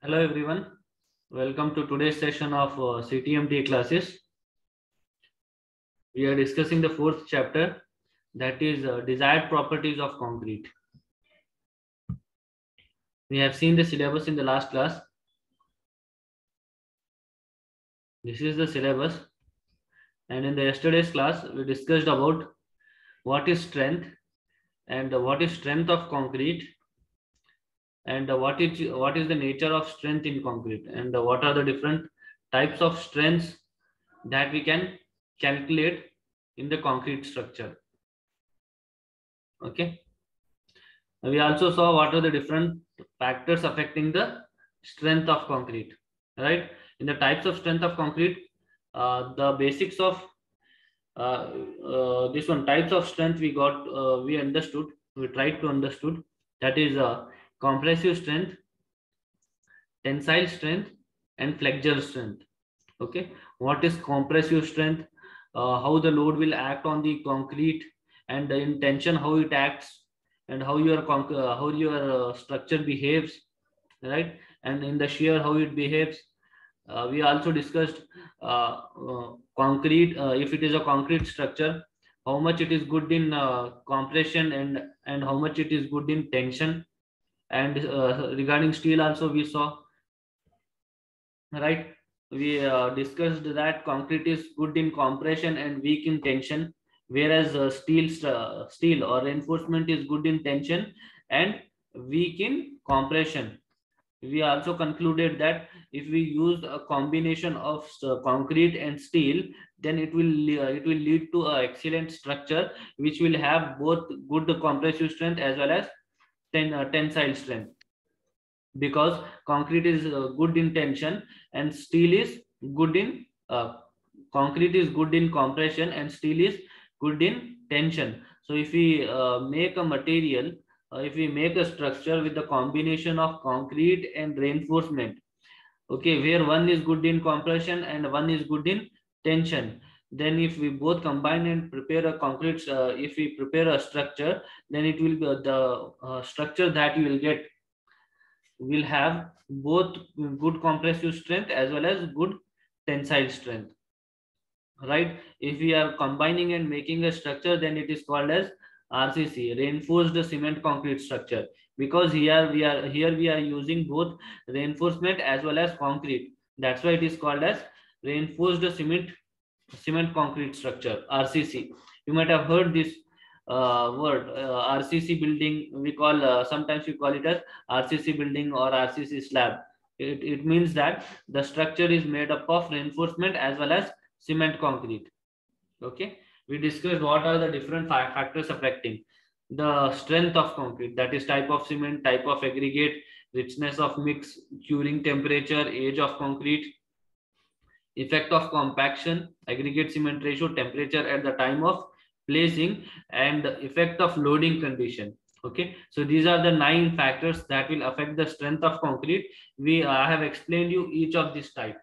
Hello everyone, welcome to today's session of CTMT classes. We are discussing the fourth chapter, that is desired properties of concrete. We have seen the syllabus in the last class. This is the syllabus, and in the yesterday's class we discussed about what is strength and what is strength of concrete, and what is the nature of strength in concrete, and what are the different types of strengths that we can calculate in the concrete structure. Okay. We also saw what are the different factors affecting the strength of concrete, right? In the types of strength of concrete, the basics of this one types of strength we got, we understood, we tried to understood, that is compressive strength, tensile strength, and flexural strength. Okay, what is compressive strength? How the load will act on the concrete, and in tension how it acts, and how your structure behaves, right? And in the shear how it behaves. We also discussed concrete, if it is a concrete structure, how much it is good in compression, and how much it is good in tension. And regarding steel also we saw, right? We discussed that concrete is good in compression and weak in tension, whereas steel or reinforcement is good in tension and weak in compression. We also concluded that if we use a combination of concrete and steel, then it will lead to an excellent structure which will have both good compressive strength as well as tensile strength, because concrete is good in tension and steel is good in concrete is good in compression and steel is good in tension. So if we make a material, if we make a structure with the combination of concrete and reinforcement, okay, where one is good in compression and one is good in tension, then if we both combine and prepare a concrete, if we prepare a structure, then it will be the structure that you will get will have both good compressive strength as well as good tensile strength, right? If we are combining and making a structure, then it is called as RCC, reinforced cement concrete structure, because here we are using both reinforcement as well as concrete. That's why it is called as reinforced cement concrete structure, RCC. You might have heard this word, RCC building. We call sometimes we call it as RCC building or RCC slab. It means that the structure is made up of reinforcement as well as cement concrete. Okay, we discussed what are the different factors affecting the strength of concrete, that is type of cement, type of aggregate, richness of mix, curing temperature, age of concrete, effect of compaction, aggregate cement ratio, temperature at the time of placing, and effect of loading condition. Okay, so these are the 9 factors that will affect the strength of concrete. We have explained you each of this type,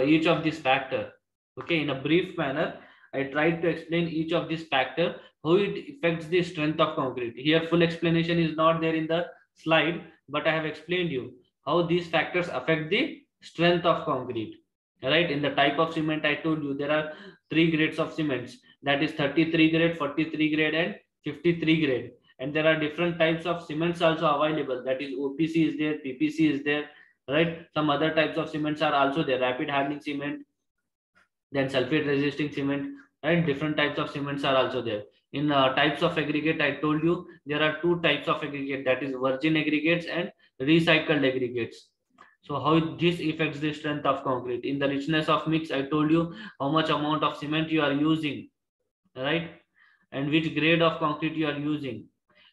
each of this factor. Okay, in a brief manner I tried to explain each of this factor, how it affects the strength of concrete. Here full explanation is not there in the slide, but I have explained you how these factors affect the strength of concrete, right? In the type of cement I told you there are 3 grades of cements, that is 33 grade, 43 grade, and 53 grade. And there are different types of cements also available, that is OPC is there, PPC is there, right? Some other types of cements are also there, rapid hardening cement, then sulfate resisting cement, right? Different types of cements are also there. In types of aggregate I told you there are 2 types of aggregate, that is virgin aggregates and recycled aggregates. So how this affects the strength of concrete. In the richness of mix I told you how much amount of cement you are using, right? And which grade of concrete you are using.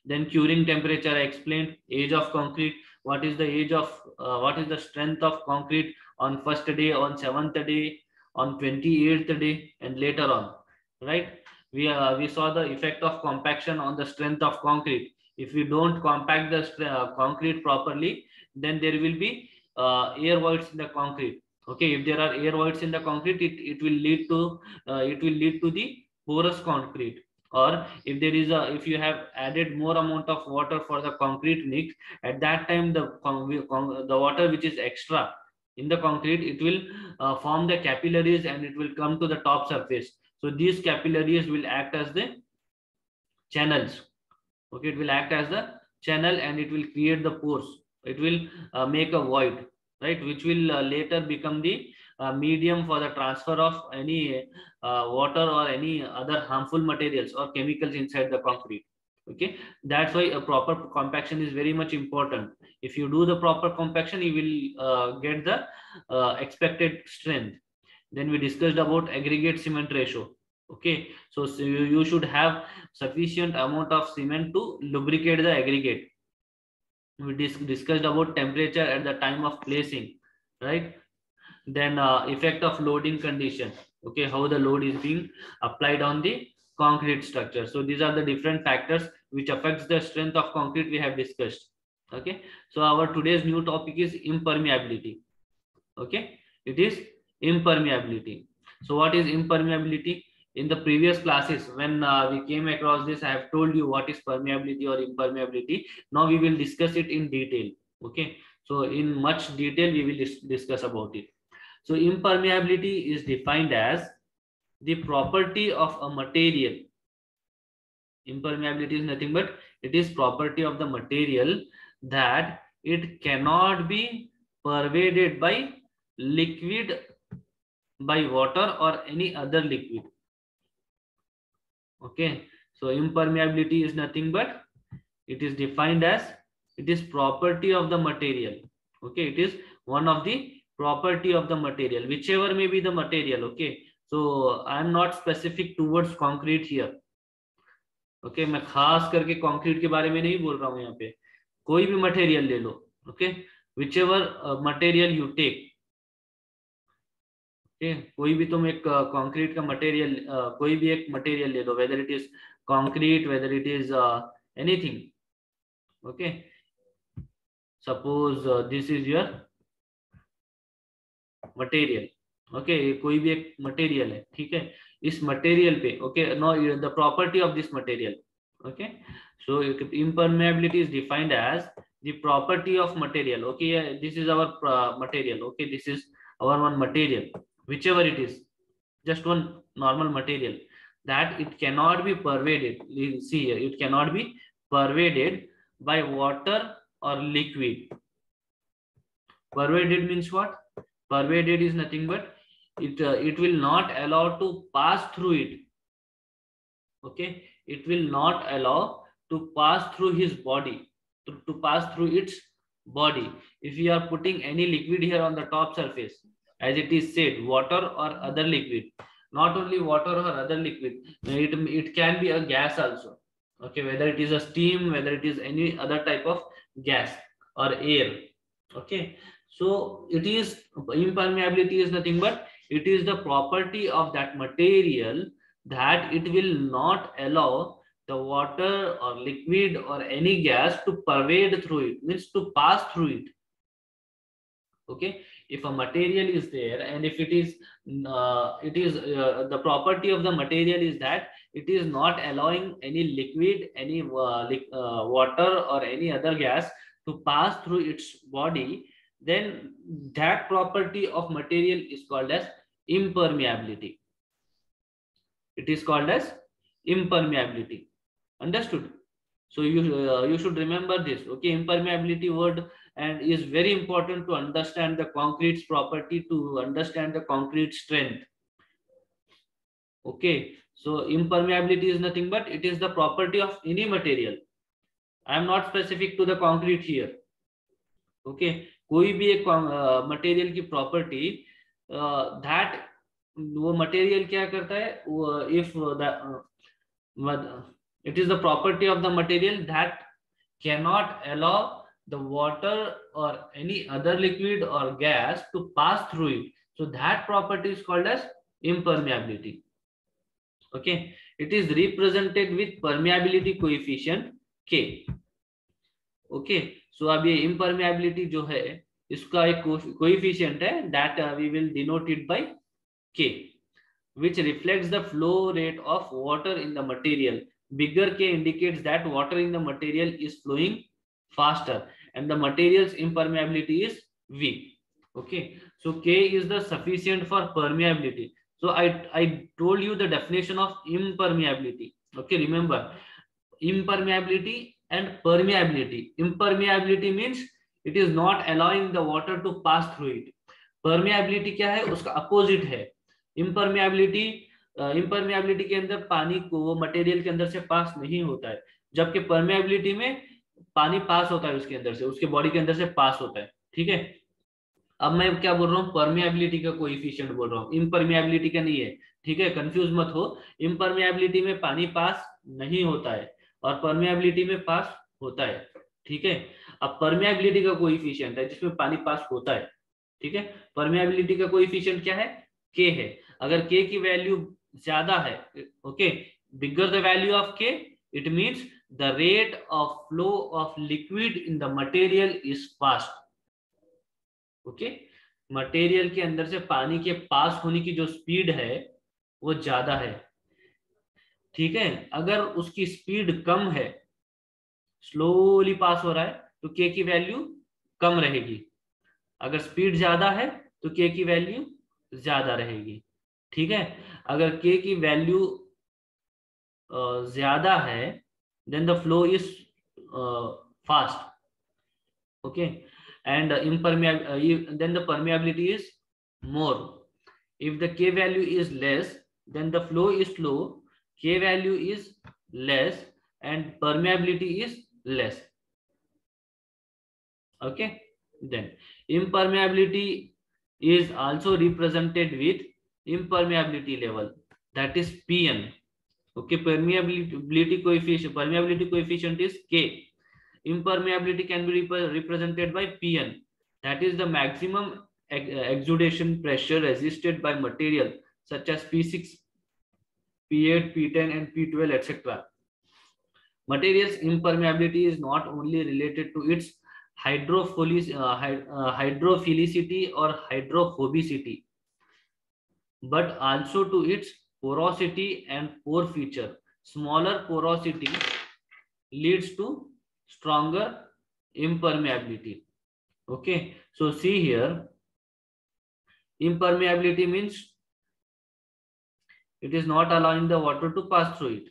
Then curing temperature I explained, age of concrete, what is the age of what is the strength of concrete on first day, on 7th day, on 28th day, and later on, right? We saw the effect of compaction on the strength of concrete. If we don't compact the concrete properly, then there will be air voids in the concrete. Okay, if there are air voids in the concrete, it will lead to the porous concrete. or if there is if you have added more amount of water for the concrete mix, at that time the water which is extra in the concrete, it will form the capillaries and it will come to the top surface. So these capillaries will act as the channels. Okay, it will act as the channel and it will create the pores. It will make a void, right, which will later become the medium for the transfer of any water or any other harmful materials or chemicals inside the concrete. Okay, that's why a proper compaction is very much important. If you do the proper compaction, you will get the expected strength. Then we discussed about aggregate cement ratio. Okay, so you should have sufficient amount of cement to lubricate the aggregate. We discussed about temperature at the time of placing, right? Then effect of loading condition. Okay, how the load is being applied on the concrete structure. So these are the different factors which affects the strength of concrete we have discussed. Okay, so our today's new topic is impermeability. Okay, it is impermeability. So what is impermeability? In the previous classes, when we came across this, I have told you what is permeability or impermeability. Now we will discuss it in detail. Okay, so in much detail we will discuss about it. So impermeability is defined as the property of a material. Impermeability is nothing but it is property of the material that it cannot be pervaded by liquid, by water or any other liquid. Okay, so impermeability is nothing but it is defined as it is property of the material. Okay, it is one of the property of the material, whichever may be the material. Okay, so I am not specific towards concrete here. Okay, मैं खास करके concrete के बारे में नहीं बोल रहा हूँ यहाँ पे, कोई भी मटेरियल ले लो. Okay, whichever material you take. कोई भी तुम एक कंक्रीट का मटेरियल, कोई भी एक मटेरियल ले लो, whether it is concrete, whether it is anything. Okay, suppose this is your material. Okay, कोई भी एक मटेरियल है, ठीक है. इस मटेरियल पे okay, know the property of this material. Okay, so impermeability is defined as the property of material. Okay, this is our material. Okay, this is our one material, whichever it is, just one normal material, that it cannot be pervaded. See here, it cannot be pervaded by water or liquid. Pervaded means what? Pervaded is nothing but it will not allow to pass through it. Okay, it will not allow to pass through his body, to pass through its body. If you are putting any liquid here on the top surface, as it is said, water or other liquid, not only water or other liquid, it can be a gas also. Okay, whether it is a steam, whether it is any other type of gas or air. Okay, so it is, impermeability is nothing but it is the property of that material that it will not allow the water or liquid or any gas to pervade through it, means to pass through it. Okay, if a material is there and if it is the property of the material is that it is not allowing any liquid, any water or any other gas to pass through its body, then that property of material is called as impermeability. It is called as impermeability. Understood? So you should remember this. Okay, impermeability word and is very important to understand the concrete's property, to understand the concrete strength. Okay, so impermeability is nothing but it is the property of any material. I am not specific to the concrete here. Okay, कोई भी एक material की property that वो material क्या करता है, if it is the property of the material that cannot allow the water or any other liquid or gas to pass through it, so that property is called as impermeability. Okay, it is represented with permeability coefficient K. Okay, so अब ये impermeability जो है इसका एक coefficient है that we will denote it by K, which reflects the flow rate of water in the material. Bigger K indicates that water in the material is flowing faster and the material's impermeability is weak. Okay, so K is the sufficient for permeability. So I told you the definition of impermeability. Okay, remember, impermeability and permeability. Impermeability means it is not allowing the water to pass through it. Permeability क्या है, उसका opposite है impermeability. इम्परमेबिलिटी के अंदर पानी को वो material के अंदर से पास नहीं होता है, जबकि परमेबिलिटी में पानी पास होता है उसके अंदर से, उसके बॉडी के अंदर से पास होता है. ठीक है, अब मैं क्या बोल रहा हूँ, परमेबिलिटी का कोएफिशिएंट बोल रहा हूँ, इम्परमेबिलिटी का नहीं है. ठीक है, कंफ्यूज मत हो. इम्परमेबिलिटी में पानी पास नहीं होता है और परमेबिलिटी में पास होता है. ठीक है, अब परमेबिलिटी का कोएफिशिएंट है जिसमें पानी पास होता है. ठीक है, परमेबिलिटी का कोएफिशिएंट क्या है, के है. अगर के की वैल्यू ज्यादा है, okay, bigger the value of K, it means the rate of flow of liquid in the material is fast. Okay, material के अंदर से पानी के पास होने की जो स्पीड है वो ज्यादा है. ठीक है, अगर उसकी स्पीड कम है, स्लोली पास हो रहा है, तो के की वैल्यू कम रहेगी. अगर स्पीड ज्यादा है तो के की वैल्यू ज्यादा रहेगी. ठीक है, अगर के की वैल्यू ज्यादा है then the flow is fast. Okay, and then the permeability is more. If the K value is less, then the flow is slow, K value is less and permeability is less. Okay, then impermeability is also represented with impermeability level, that is Pn. Okay, permeability coefficient is K. Impermeability can be represented by Pn, that is the maximum exudation pressure resisted by material such as P6, P8, P10 and P12 etc. Materials impermeability is not only related to its hydrophilicity or hydrophobicity, but also to its porosity and pore feature. Smaller porosity leads to stronger impermeability. Okay, so see here, impermeability means it is not allowing the water to pass through it.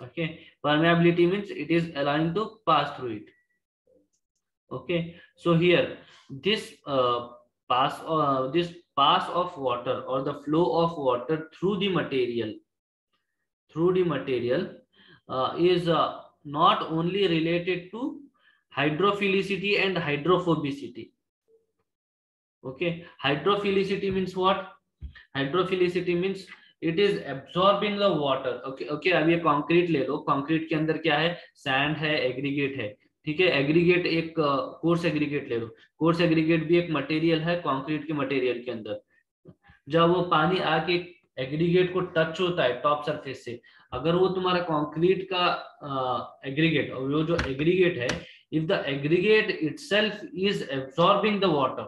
Okay, permeability means it is allowing to pass through it. Okay, so here this pass of water or the flow of water through the material is not only related to hydrophilicity and hydrophobicity. Okay, hydrophilicity means what? Hydrophilicity means it is absorbing the water. Okay, अब ये concrete ले लो. Concrete के अंदर क्या है, sand है, aggregate है. ठीक है, एग्रीगेट एक कोर्स एग्रीगेट ले लो. कोर्स एग्रीगेट भी एक मटेरियल है कंक्रीट के मटेरियल के अंदर. जब वो पानी आके एग्रीगेट को टच होता है टॉप सरफेस से, अगर वो तुम्हारा कंक्रीट का एग्रीगेट, और वो जो एग्रीगेट है, if the aggregate itself is absorbing the water,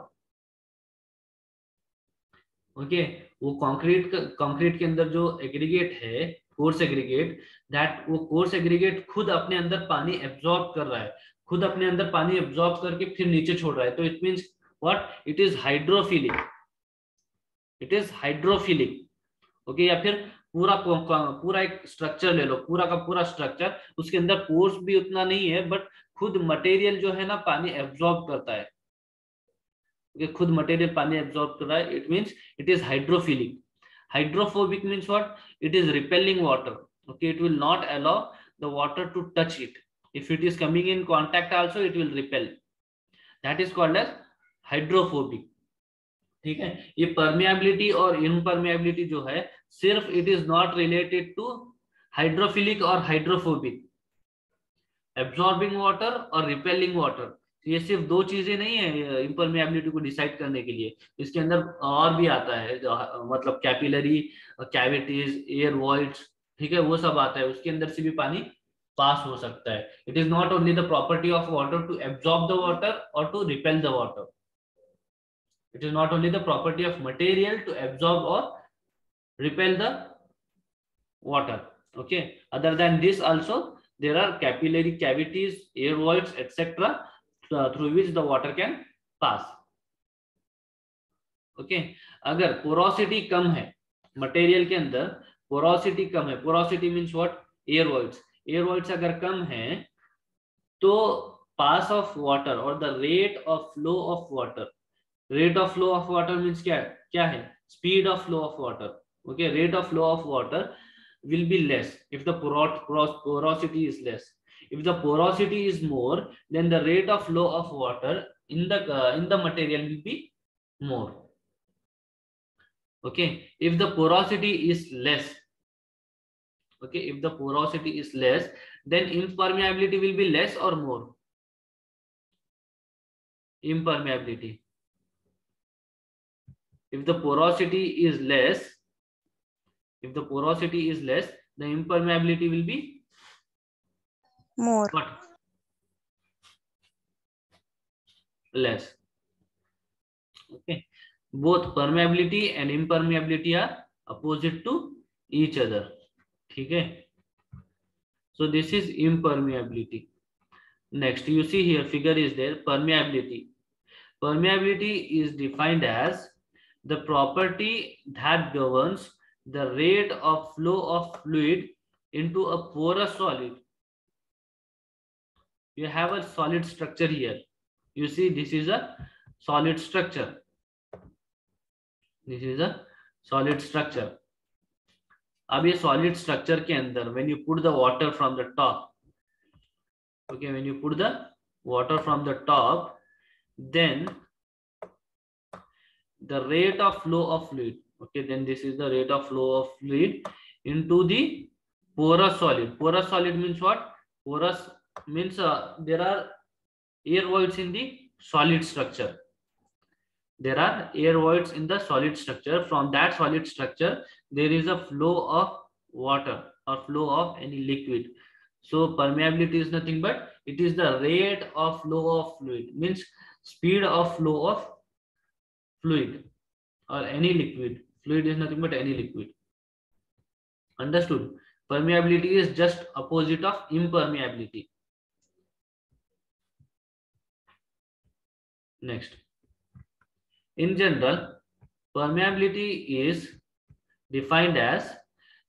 okay, वो कंक्रीट के अंदर जो एग्रीगेट है, कोर्स एग्रीगेट, दैट वो कोर्स एग्रीगेट खुद अपने अंदर पानी एब्सॉर्ब कर रहा है, खुद अपने अंदर पानी एब्सॉर्ब करके फिर नीचे छोड़ रहा है. तो it means what, it is hydrophilic. It is hydrophilic. Okay, या फिर पूरा एक स्ट्रक्चर ले लो, पूरा का पूरा स्ट्रक्चर, उसके अंदर पोर्स भी उतना नहीं है, बट खुद मटेरियल जो है ना पानी एब्सॉर्ब करता है. खुद मटेरियल पानी एब्सॉर्ब कर रहा है, it means it is hydrophilic. Hydrophobic means what, it is repelling water. Okay, it will not allow the water to touch it. If it is coming in contact also it will repel. That is called as hydrophobic. ठीक है, ये permeability और impermeability जो है, सिर्फ it is not related to hydrophilic और hydrophobic. Absorbing water और repelling water, ये सिर्फ दो चीजें नहीं है इम्परमेबिलिटी को डिसाइड करने के लिए. इसके अंदर और भी आता है, मतलब कैपिलरी कैविटीज, एयर वॉइड्स, ठीक है, वो सब आता है. उसके अंदर से भी पानी पास हो सकता है. It is not only the property of water to absorb the water और to repel the water. It is not only the property of material to absorb or repel the water. Okay. Other than this also, there are capillary cavities, air voids, etc. Through which the water can pass. Okay. अगर porosity कम है material के अंदर, porosity कम है, porosity means what, air voids, air voids अगर कम है तो पास of water और the rate of flow of water, rate of flow of water means क्या क्या है, speed of flow of water. Okay, rate of flow of water will be less if the porosity is less. If the porosity is more, then the rate of flow of water in the material will be more. Okay, if the porosity is less, okay, if the porosity is less, then impermeability will be less or more? Impermeability. If the porosity is less, if the porosity is less, the impermeability will be more. what? Less. Okay, both permeability and impermeability are opposite to each other. ठीक है, so this is impermeability. Next, you see here figure is there, permeability. Permeability is defined as the property that governs the rate of flow of fluid into a porous solid. You have a solid structure here. You see this is a solid structure. This is a solid structure. अब ये solid structure के अंदर when you put the water from the top, okay, when you put the water from the top, then the rate of flow of fluid, okay, then this is the rate of flow of fluid into the porous solid. Porous solid means what? Porous means there are air voids in the solid structure. There are air voids in the solid structure. From that solid structure, there is a flow of water or flow of any liquid. So permeability is nothing but it is the rate of flow of fluid, means speed of flow of fluid or any liquid. Fluid is nothing but any liquid. Understood? Permeability is just opposite of impermeability. Next, in general, permeability is defined as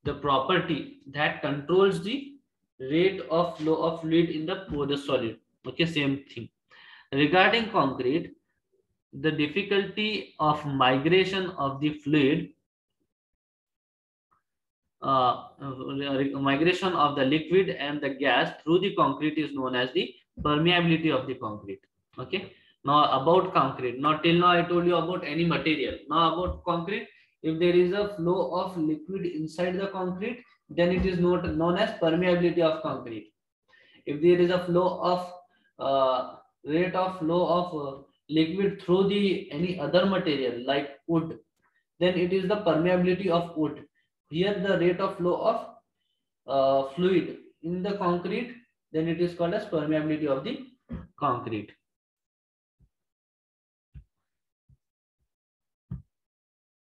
the property that controls the rate of flow of fluid in the porous solid. Okay, same thing. Regarding concrete, the difficulty of migration of the fluid, migration of the liquid and the gas through the concrete is known as the permeability of the concrete. Okay, now about concrete. Now till now I told you about any material. Now about concrete. If there is a flow of liquid inside the concrete, then it is not known as permeability of concrete. If there is a flow of rate of flow of liquid through the any other material like wood, then it is the permeability of wood. Here the rate of flow of fluid in the concrete, then it is called as permeability of the concrete.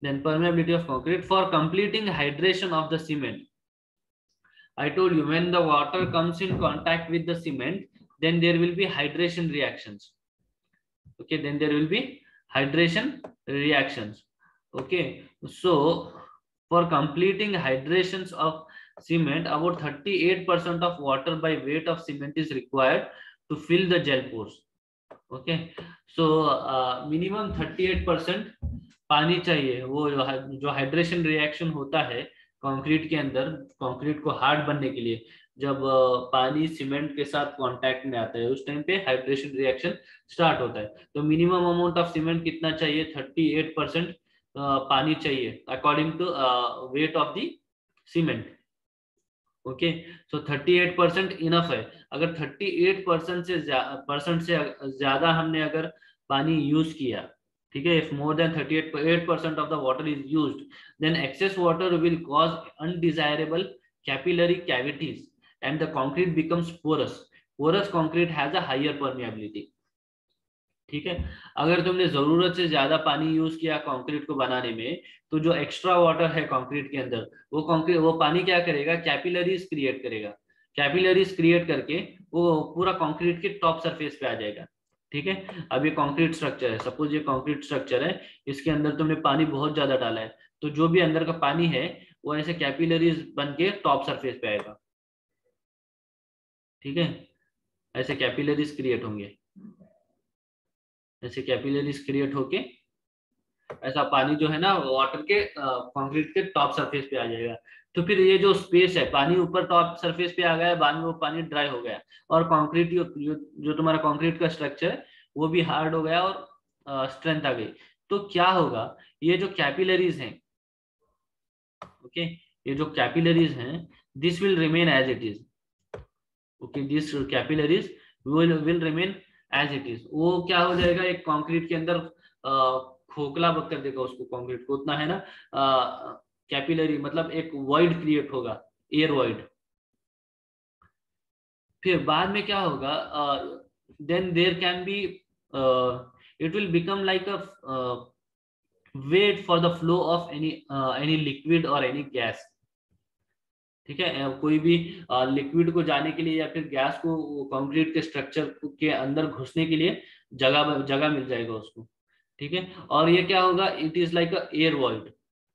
Then permeability of concrete for completing hydration of the cement. I told you when the water comes in contact with the cement, then there will be hydration reactions. Okay, then there will be hydration reactions. Okay, so for completing hydrations of cement, about 38% of water by weight of cement is required to fill the gel pores. Okay, so minimum 38% पानी चाहिए, वो जो hydration reaction होता है concrete के अंदर, concrete को hard बनने के लिए जब पानी सीमेंट के साथ कांटेक्ट में आता है उस टाइम पे हाइड्रेशन रिएक्शन स्टार्ट होता है. तो मिनिमम अमाउंट ऑफ सीमेंट कितना चाहिए? 38% पानी चाहिए according to weight of the cement. Okay, so 38% enough है. अगर 38% से ज्यादा हमने अगर पानी यूज किया, ठीक है, if more than 38% of the water is used, then excess water will cause undesirable capillary cavities and the concrete becomes porous. Porous concrete has a higher permeability. ठीक है। अगर तुमने जरूरत से ज्यादा पानी यूज किया कंक्रीट को बनाने में, तो जो एक्स्ट्रा वाटर है कंक्रीट के अंदर, वो पानी क्या करेगा, कैपिलरीज क्रिएट करेगा। कैपिलरीज क्रिएट करके वो पूरा कंक्रीट के टॉप सरफेस पे आ जाएगा। ठीक है। अब ये कंक्रीट स्ट्रक्चर है, सपोज ये कंक्रीट स्ट्रक्चर है, इसके अंदर तुमने पानी बहुत ज्यादा डाला है, तो जो भी अंदर का पानी है वो ऐसे कैपिलरीज बन के टॉप सरफेस पे आएगा। ठीक है। ऐसे कैपिलरीज क्रिएट होंगे, ऐसे कैपिलरीज क्रिएट होके ऐसा पानी जो है ना वाटर के कंक्रीट के टॉप सरफेस पे आ जाएगा। तो फिर ये जो स्पेस है, पानी ऊपर टॉप सरफेस पे आ गया, बाद में वो पानी ड्राई हो गया, और कंक्रीट जो तुम्हारा कंक्रीट का स्ट्रक्चर है वो भी हार्ड हो गया और स्ट्रेंथ आ गई। तो क्या होगा, ये जो कैपिलरीज हैं, ओके, ये जो कैपिलरीज हैं, this will remain as it is. Okay, this capillaries will remain as it is. वो क्या हो जाएगा, एक कंक्रीट के अंदर खोखला कर देगा उसको, कंक्रीट को, उतना है ना कैपिलरी, मतलब एक वॉइड क्रिएट होगा, एयर वॉइड। फिर बाद में क्या होगा, then there can be, it will become like a way for the flow of any liquid और एनी गैस। ठीक है। कोई भी लिक्विड को जाने के लिए या फिर गैस को कंक्रीट के स्ट्रक्चर के अंदर घुसने के लिए जगह जगह मिल जाएगा उसको। ठीक है। और ये क्या होगा, it is like a air void,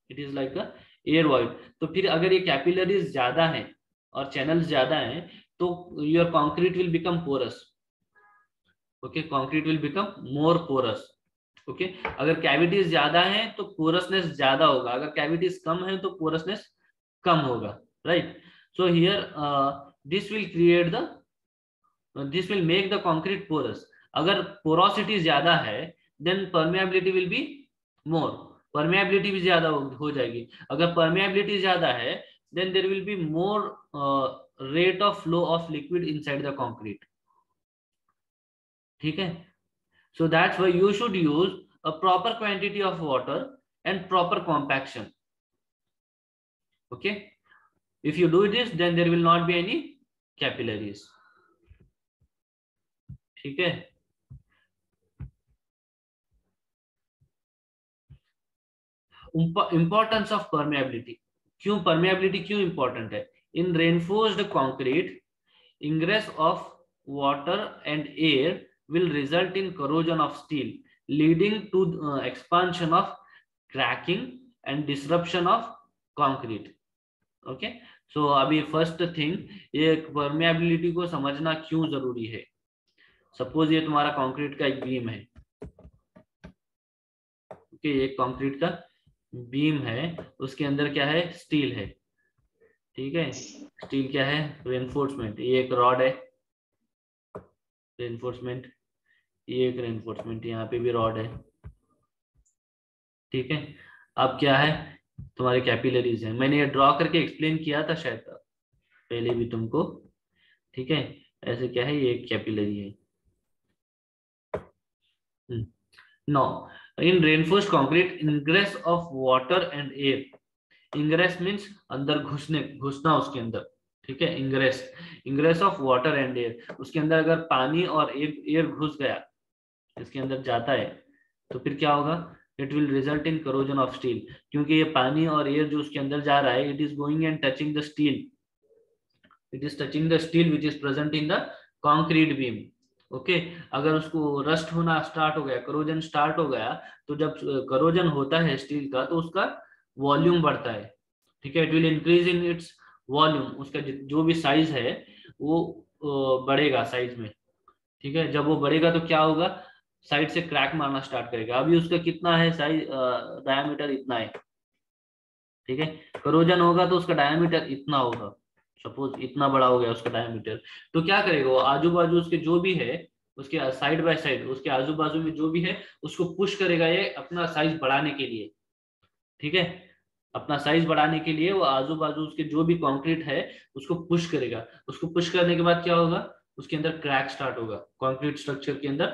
it is like a air void. तो फिर अगर ये कैपिलरीज ज्यादा है और चैनल्स ज्यादा हैं, तो your concrete will become porous. Okay, concrete will become more porous. Okay, अगर कैविटीज ज्यादा है तो पोरसनेस ज्यादा होगा, अगर कैविटीज कम है तो पोरसनेस कम होगा, right. So here this will create the, this will make the concrete porous. अगर पोरोसिटी ज्यादा है, then permeability will be more, permeability भी ज्यादा हो जाएगी। अगर परमेबिलिटी ज्यादा है, then there will be more rate of flow of liquid inside the concrete. ठीक है। So that's why you should use a proper quantity of water and proper compaction. Okay. If you do this, then there will not be any capillaries. ठीक है। Importance of permeability. क्यों permeability क्यों important है? In reinforced concrete, ingress of water and air will result in corrosion of steel, leading to expansion of cracking and disruption of concrete. Okay. So अभी first thing, ये permeability को समझना क्यों जरूरी है। सपोज ये तुम्हारा कंक्रीट का एक बीम है, ओके, एक कंक्रीट का बीम है, उसके अंदर क्या है, स्टील है। ठीक है। स्टील क्या है, रेनफोर्समेंट। ये एक रॉड है, रेनफोर्समेंट, ये एक रेनफोर्समेंट, यहाँ पे भी रॉड है। ठीक है। अब क्या है, तुम्हारे कैपिलरीज है। मैंने ये ड्रॉ करके एक्सप्लेन किया था शायद पहले भी तुमको। ठीक है। ऐसे क्या है, ये एक कैपिलरी है। Now, in reinforced concrete, ingress of water and air. Ingress means अंदर घुसना उसके अंदर। ठीक है। Ingress of water and air, उसके अंदर अगर पानी और एयर घुस गया, इसके अंदर जाता है, तो फिर क्या होगा, it will result in corrosion of steel. क्योंकि ये पानी और एयर जो उसके अंदर जा रहा है, it is going and touching the steel, it is touching the steel which is present in the concrete beam. Okay. अगर उसको रस्ट होना स्टार्ट हो गया, करोजन स्टार्ट हो गया, तो जब करोजन होता है स्टील का, तो उसका वॉल्यूम बढ़ता है। ठीक है। It will increase in its volume, उसका जो भी साइज है वो बढ़ेगा साइज में। ठीक है। जब वो बढ़ेगा तो क्या होगा, साइड से क्रैक मारना स्टार्ट करेगा। अभी उसका कितना है साइज, डायमीटर इतना है। ठीक है। करोजन होगा तो उसका डायमीटर इतना होगा, सपोज इतना बड़ा हो गया उसका डायमीटर। तो क्या करेगा वो, आजू बाजू उसके जो भी है, उसके साइड बाय साइड, उसके आजू बाजू में जो भी है, उसको पुश करेगा ये अपना साइज बढ़ाने के लिए। ठीक है। अपना साइज बढ़ाने के लिए वो आजू बाजू उसके जो भी कंक्रीट है उसको पुश करेगा। उसको पुश करने के बाद क्या होगा, उसके अंदर क्रैक स्टार्ट होगा, कंक्रीट स्ट्रक्चर के अंदर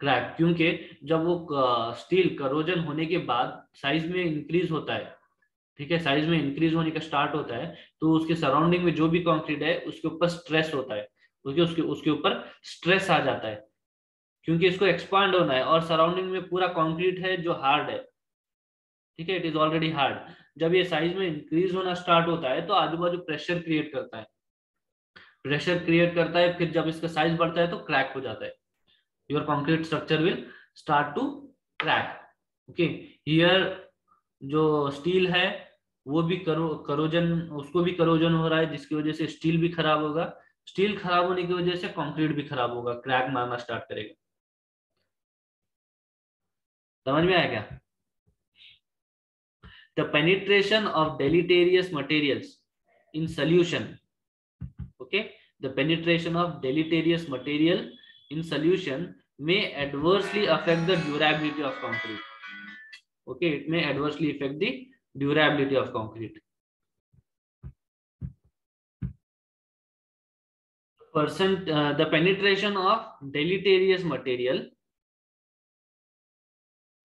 क्रैक। क्योंकि जब वो स्टील करोजन होने के बाद साइज में इंक्रीज होता है, ठीक है, साइज में इंक्रीज होने का स्टार्ट होता है, तो उसके सराउंडिंग में जो भी कंक्रीट है उसके ऊपर स्ट्रेस होता है, उसके ऊपर स्ट्रेस आ जाता है। क्योंकि इसको एक्सपांड होना है और सराउंडिंग में पूरा कंक्रीट है जो हार्ड है, ठीक है, इट इज ऑलरेडी हार्ड। जब ये साइज में इंक्रीज होना स्टार्ट होता है तो आजू बाजू प्रेशर क्रिएट करता है, प्रेशर क्रिएट करता है, फिर जब इसका साइज बढ़ता है तो क्रैक हो जाता है, your concrete structure will start to crack. Okay, here जो स्टील है वो भी करोजन, उसको भी करोजन हो रहा है, जिसकी वजह से स्टील भी खराब होगा, स्टील खराब होने की वजह से कंक्रीट भी खराब होगा, क्रैक मारना स्टार्ट करेगा। समझ में आया क्या? The penetration of deleterious materials in solution, okay, the penetration of deleterious material in solution may adversely affect the durability of concrete. Okay, it may adversely affect the durability of concrete. The penetration of deleterious material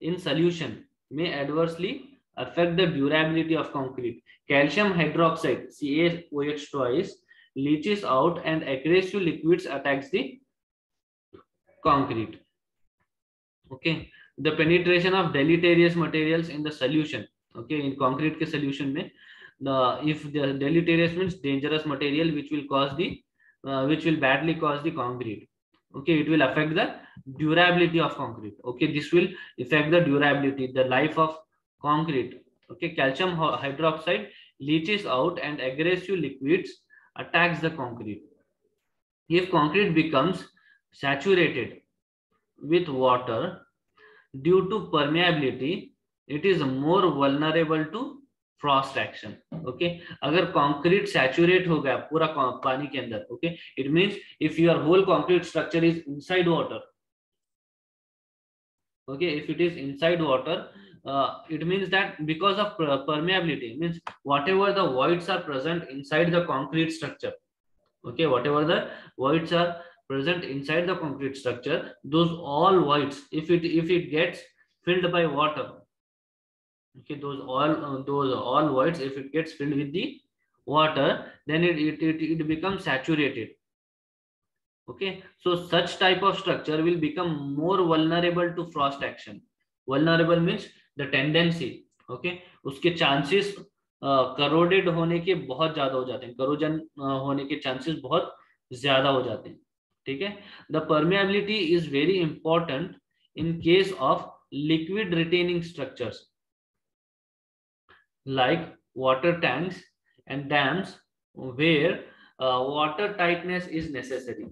in solution may adversely affect the durability of concrete. Calcium hydroxide, CaOH twice, leaches out and aggressive liquids attacks the concrete. Okay, the penetration of deleterious materials in the solution. Okay, in concrete ke solution mein, if the deleterious means dangerous material which will cause the which will badly cause the concrete. Okay, it will affect the durability of concrete. Okay, this will affect the durability, the life of concrete. Okay, calcium hydroxide leaches out and aggressive liquids attacks the concrete. If concrete becomes saturated with water due to permeability, it is more vulnerable to frost action. Okay, अगर concrete saturate हो गया पूरा पानी के अंदर, okay, it means if your whole concrete structure is inside water, okay, if it is inside water, it means that because of permeability, means whatever the voids are present inside the concrete structure, okay, whatever the voids are present inside the concrete structure, those all voids, if it gets filled by water, okay, those all voids, if it gets filled with the water, then it becomes saturated. Okay, so such type of structure will become more vulnerable to frost action. Vulnerable means the tendency, okay, उसके chances corroded होने के बहुत ज्यादा हो जाते हैं, corrosion होने के chances बहुत ज्यादा हो जाते हैं, ठीक है। The permeability is very important in case of liquid retaining structures like water tanks and dams where water tightness is necessary.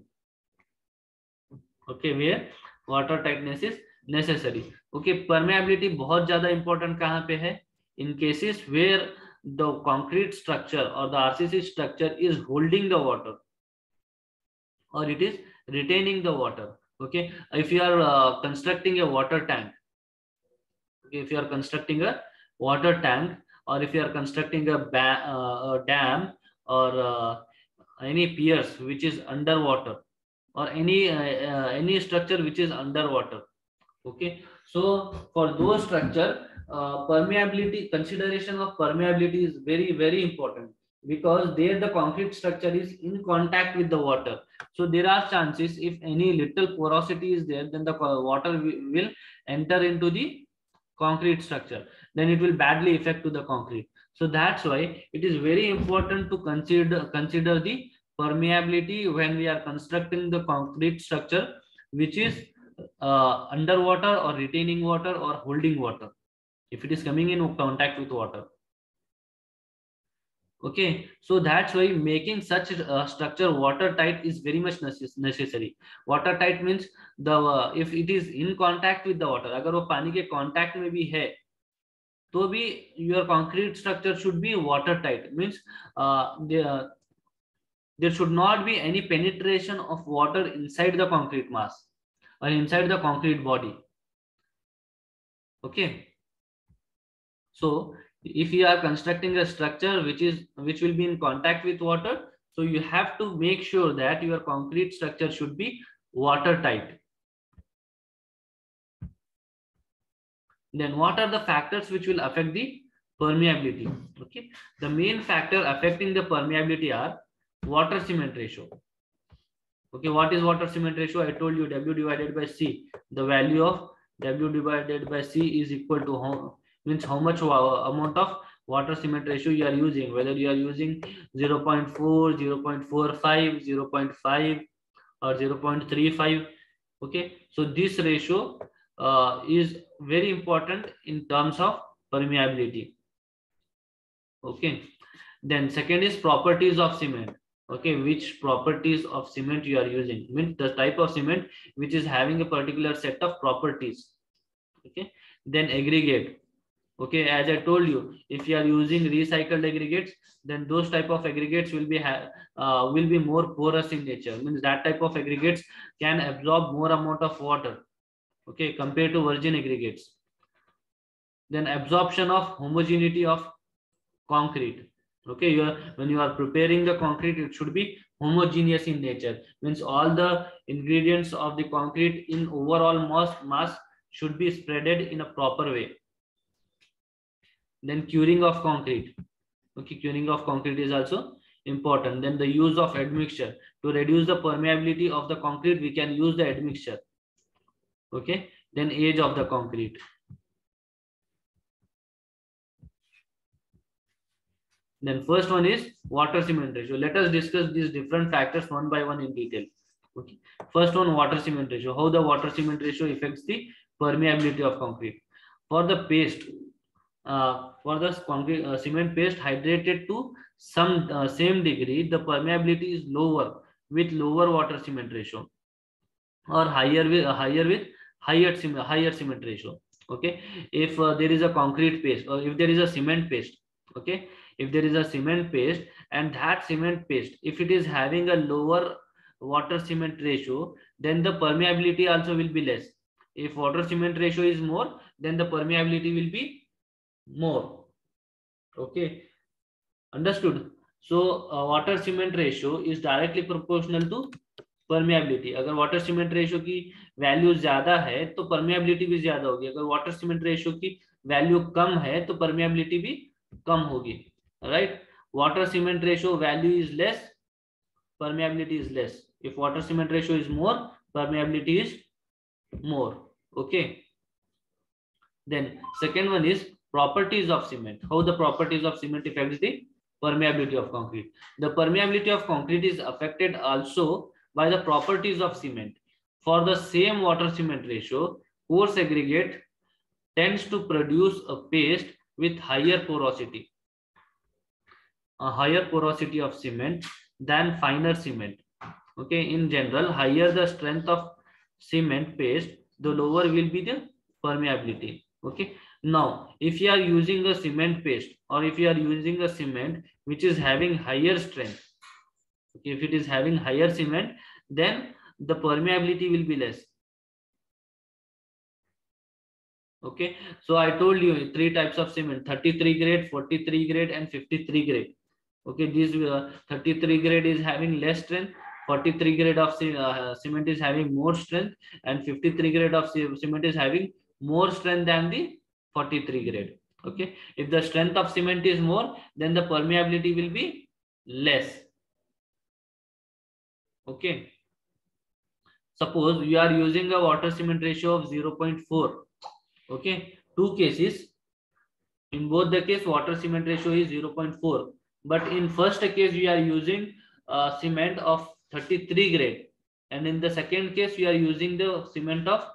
Okay, where water tightness is necessary. Okay, permeability बहुत ज्यादा important कहाँ पे है? In cases where the concrete structure or the RCC structure is holding the water or it is retaining the water. Okay, if you are constructing a water tank, okay, if you are constructing a water tank, or if you are constructing a dam or any piers which is underwater, or any structure which is underwater, okay, so for those structure, permeability, consideration of permeability is very important, because there the concrete structure is in contact with the water, so there are chances if any little porosity is there, then the water will enter into the concrete structure, then it will badly affect to the concrete. So that's why it is very important to consider the permeability when we are constructing the concrete structure which is underwater or retaining water or holding water, if it is coming in contact with water. Okay, so that's why making such structure watertight is very much necessary. Watertight means the if it is in contact with the water, अगर वो पानी के contact में भी है तो भी your concrete structure should be watertight, means there should not be any penetration of water inside the concrete mass or inside the concrete body. Okay, so if you are constructing a structure which will be in contact with water, so you have to make sure that your concrete structure should be watertight. Then what are the factors which will affect the permeability? Okay, the main factor affecting the permeability are water cement ratio. Okay, what is water cement ratio? I told you W divided by C. The value of W divided by C is equal to how much amount of water cement ratio you are using, whether you are using 0.4, 0.45, 0.5 or 0.35. Okay, so this ratio is very important in terms of permeability. Okay, then second is properties of cement. Okay, which properties of cement you are using, means the type of cement which is having a particular set of properties. Okay, then aggregate. Okay, as I told you, if you are using recycled aggregates, then those type of aggregates will be more porous in nature, means that type of aggregates can absorb more amount of water, okay, compared to virgin aggregates. Then absorption of homogeneity of concrete. Okay, when you are preparing the concrete, it should be homogeneous in nature, means all the ingredients of the concrete in overall mass should be spreaded in a proper way. Then curing of concrete. Okay, curing of concrete is also important. Then the use of admixture. To reduce the permeability of the concrete, we can use the admixture. Okay, then age of the concrete. Then first one is water cement ratio. Let us discuss these different factors one by one in detail. Okay. First one, water cement ratio. How the water cement ratio affects the permeability of concrete. For the paste, for the concrete cement paste hydrated to some same degree, the permeability is lower with lower water cement ratio, or higher with higher cement ratio. Okay, if there is a concrete paste, or if there is a cement paste. Okay, if there is a cement paste, and that cement paste, if it is having a lower water cement ratio, then the permeability also will be less. If water cement ratio is more, then the permeability will be more. Okay, understood? So water cement ratio is directly proportional to permeability. अगर water cement ratio की value ज्यादा है तो permeability भी ज्यादा होगी. अगर water cement ratio की वैल्यू कम है तो परमिएबिलिटी भी कम होगी. Right, water cement ratio value is less, permeability is less. If water cement ratio is more, permeability is more. Okay, then second one is properties of cement. How the properties of cement affects the permeability of concrete. The permeability of concrete is affected also by the properties of cement. For the same water cement ratio, coarse aggregate tends to produce a paste with higher porosity, a higher porosity of cement than finer cement. Okay, in general, higher the strength of cement paste, the lower will be the permeability. Okay, now if you are using a cement paste, or if you are using a cement which is having higher strength, okay, if it is having higher cement, then the permeability will be less. Okay, so I told you three types of cement: 33 grade, 43 grade, and 53 grade. Okay, this 33 grade is having less strength, 43 grade of cement is having more strength, and 53 grade of cement is having more strength than the 43 grade. Okay, if the strength of cement is more, then the permeability will be less. Okay, suppose you are using a water cement ratio of 0.4. Okay, two cases. In both the case, water cement ratio is 0.4. But in first case, we are using cement of 33 grade. And in the second case, we are using the cement of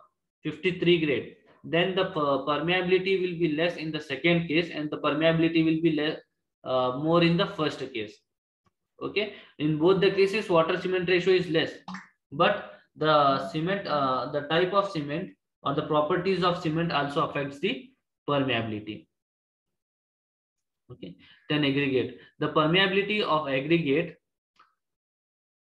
53 grade. Then the permeability will be less in the second case, and the permeability will be less, more in the first case. Okay, in both the cases, water cement ratio is less. But the cement, the type of cement or the properties of cement also affects the permeability. Okay, then aggregate. The permeability of aggregate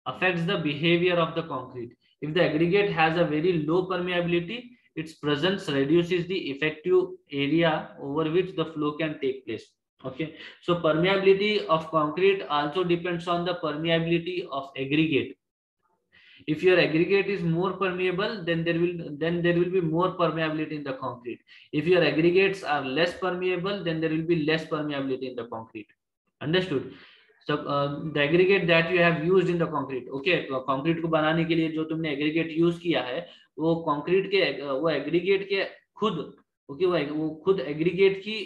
affects the behavior of the concrete. If the aggregate has a very low permeability, its presence reduces the effective area over which the flow can take place. Okay, so permeability of concrete also depends on the permeability of aggregate. If your aggregate is more permeable, then there will be more permeability in the concrete. If your aggregates are less permeable, then there will be less permeability in the concrete. Understood? the aggregate that you have used in the concrete, okay, concrete को बनाने के लिए जो तुमने aggregate use किया है वो concrete के वो aggregate के खुद, okay, वो खुद aggregate की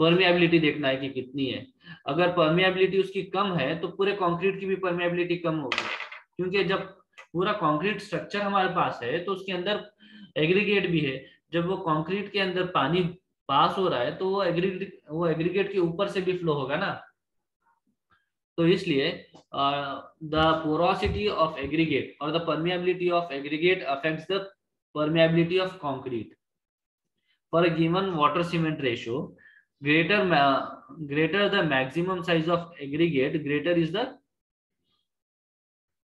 permeability देखना है कि कितनी है. अगर permeability उसकी कम है तो पूरे concrete की भी permeability कम होगी, क्योंकि जब पूरा concrete structure हमारे पास है तो उसके अंदर aggregate भी है. जब वो concrete के अंदर पानी पास हो रहा है तो वो aggregate के ऊपर से भी flow होगा ना. तो इसलिए द पोरोसिटी ऑफ एग्रीगेट और the permeability of aggregate affects the permeability of concrete. For a given water cement ratio, greater the maximum size of aggregate, greater is the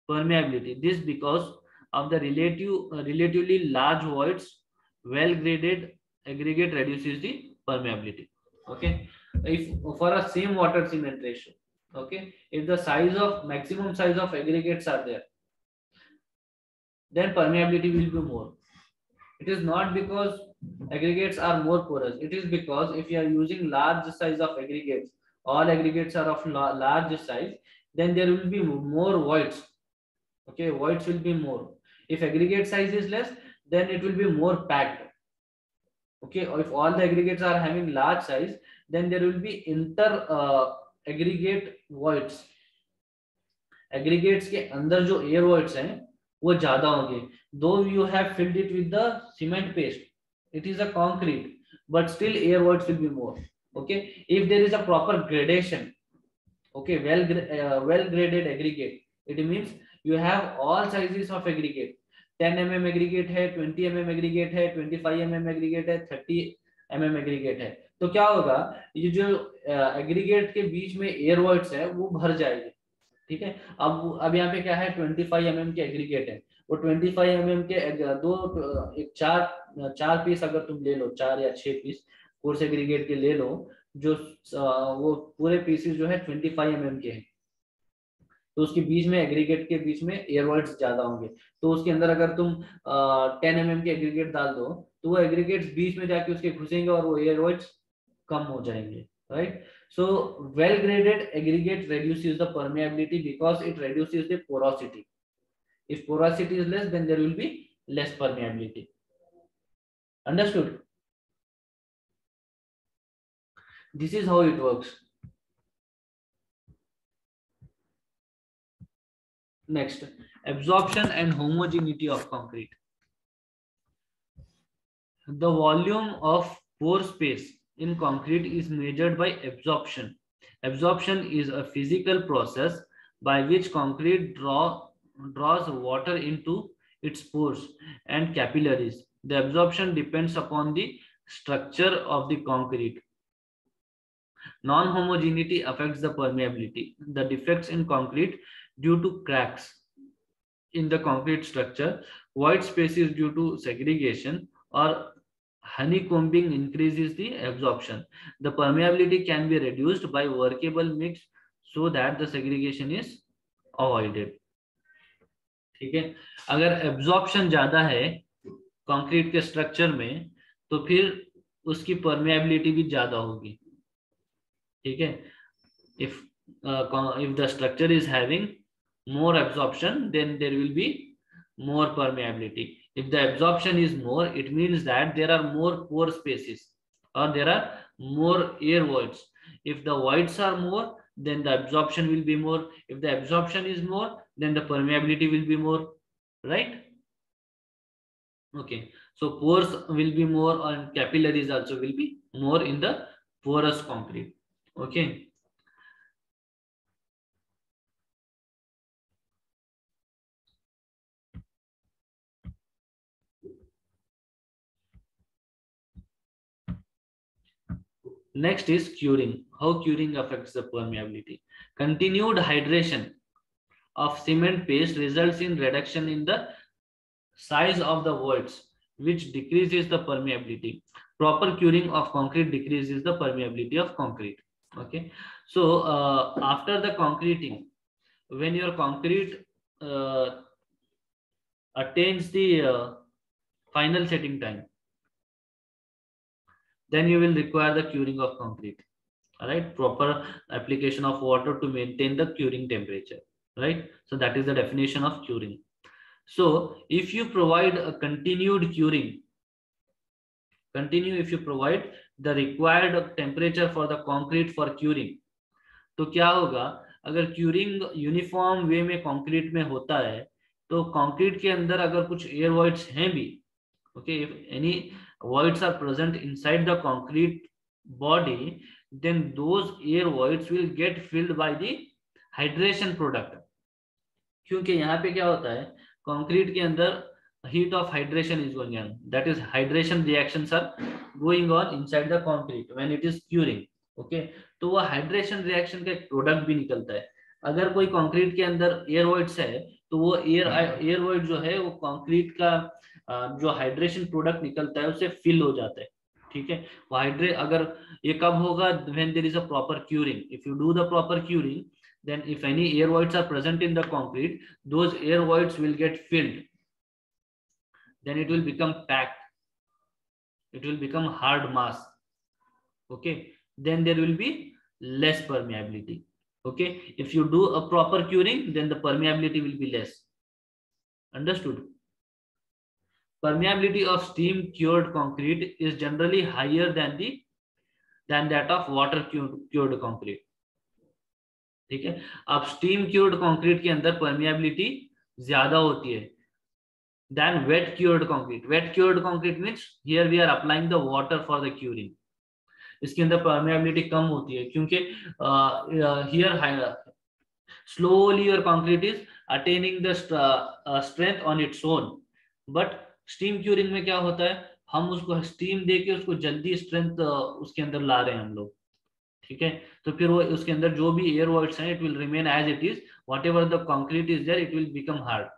permeability. This because of the relatively large voids. Well graded aggregate reduces the permeability. Okay, if for a same water cement ratio, okay, if the maximum size of aggregates are there, then permeability will be more. It is not because aggregates are more porous, it is because if you are using large size of aggregates, all aggregates are of large size, then there will be more voids. Okay, voids will be more. If aggregate size is less, then it will be more packed. Okay, or if all the aggregates are having large size, then there will be aggregate voids. Aggregates के अंदर जो air voids हैं वो ज्यादा होंगे. Though you have filled it with the cement paste, it is a concrete, but still air voids will be more. Okay, if there is a proper gradation, okay, well graded aggregate, it means you have all sizes of aggregate. 10 mm aggregate है, 20 mm aggregate है, 25 mm aggregate है, 30 mm aggregate है. तो क्या होगा, ये जो aggregate के बीच में air voids है वो भर जाएगी. ठीक है, अब यहाँ पे क्या है, 25 mm के एग्रीगेट है. वो 25 mm के चार पीस अगर तुम ले लो, 4 या 6 पीस कोर्स एग्रीगेट के ले लो, जो वो पूरे पीसेस जो है 25 mm के हैं, तो उसके बीच में एग्रीगेट के बीच में एयर वॉइड्स ज्यादा होंगे. तो उसके अंदर अगर तुम 10 mm के एग्रीगेट डाल दो तो वो एग्रीगेट्स बीच में जाके उसके घुसेंगे और वो एयर वॉइड्स कम हो जाएंगे. Right, so well graded aggregate reduces the permeability because it reduces the porosity. If porosity is less, then there will be less permeability. Understood? This is how it works. Next, absorption and homogeneity of concrete. The volume of pore space in concrete is measured by absorption. Absorption is a physical process by which concrete draws water into its pores and capillaries. The absorption depends upon the structure of the concrete. Non-homogeneity affects the permeability. The defects in concrete due to cracks in the concrete structure, void spaces due to segregation, or honeycombing increases the absorption. The permeability can be reduced by workable mix so that the segregation is avoided. ठीक है, अगर absorption ज्यादा है concrete के structure में तो फिर उसकी permeability भी ज्यादा होगी. ठीक है, if the structure is having more absorption, then there will be more permeability. If the absorption is more, it means that there are more pore spaces or there are more air voids. If the voids are more, then the absorption will be more. If the absorption is more, then the permeability will be more. Right? Okay. So pores will be more and capillaries also will be more in the porous concrete. Okay. Next is curing. How curing affects the permeability. Continued hydration of cement paste results in reduction in the size of the voids, which decreases the permeability. Proper curing of concrete decreases the permeability of concrete. Okay. So after the concreting, when your concrete attains the final setting time, then you will require the curing of concrete. right? Proper application of water to maintain the curing temperature, right? So that is the definition of curing. So if you provide a continued curing, if you provide the required temperature for the concrete for curing, तो क्या होगा, अगर curing uniform वे में concrete में होता है तो concrete के अंदर अगर कुछ एयर वॉइड्स हैं भी, okay, if any voids are present inside the concrete body, then those air voids will get filled by the hydration product. क्योंकि यहाँ पे क्या होता है, कंक्रीट के अंदर heat of hydration is going on, that is hydration reactions are going on inside the concrete when it is curing. Okay तो वो हाइड्रेशन रिएक्शन का एक प्रोडक्ट भी निकलता है. अगर कोई कंक्रीट के अंदर एयर वॉइड्स है तो वो एयर वॉइड जो है वो कंक्रीट का जो हाइड्रेशन प्रोडक्ट निकलता है उससे फिल हो जाता है. ठीक है, वो हाइड्रेट अगर ये कब होगा, when there is a proper curing. If you do the proper curing, then if any air voids are present in the concrete, those air voids will get filled, then it will become packed, it will become hard mass. Okay, then there will be less permeability. Okay, if you do a proper curing, then the permeability will be less. Understood? Permeability of steam cured concrete is generally higher than that of water cured concrete. ठीक है, अब steam cured concrete के अंदर permeability ज्यादा होती है than wet cured concrete. Wet cured concrete means here we are applying the water for the curing. इसके अंदर परमिएबिलिटी कम होती है क्योंकि here slowly your concrete is attaining the strength on its own. But steam curing में क्या होता है, हम उसको स्टीम देके उसको जल्दी स्ट्रेंथ उसके अंदर ला रहे हैं हम लोग. ठीक है, तो फिर वो उसके अंदर जो भी एयर वॉइड्स हैं, it will remain as it is. Whatever the concrete is there, it will become hard,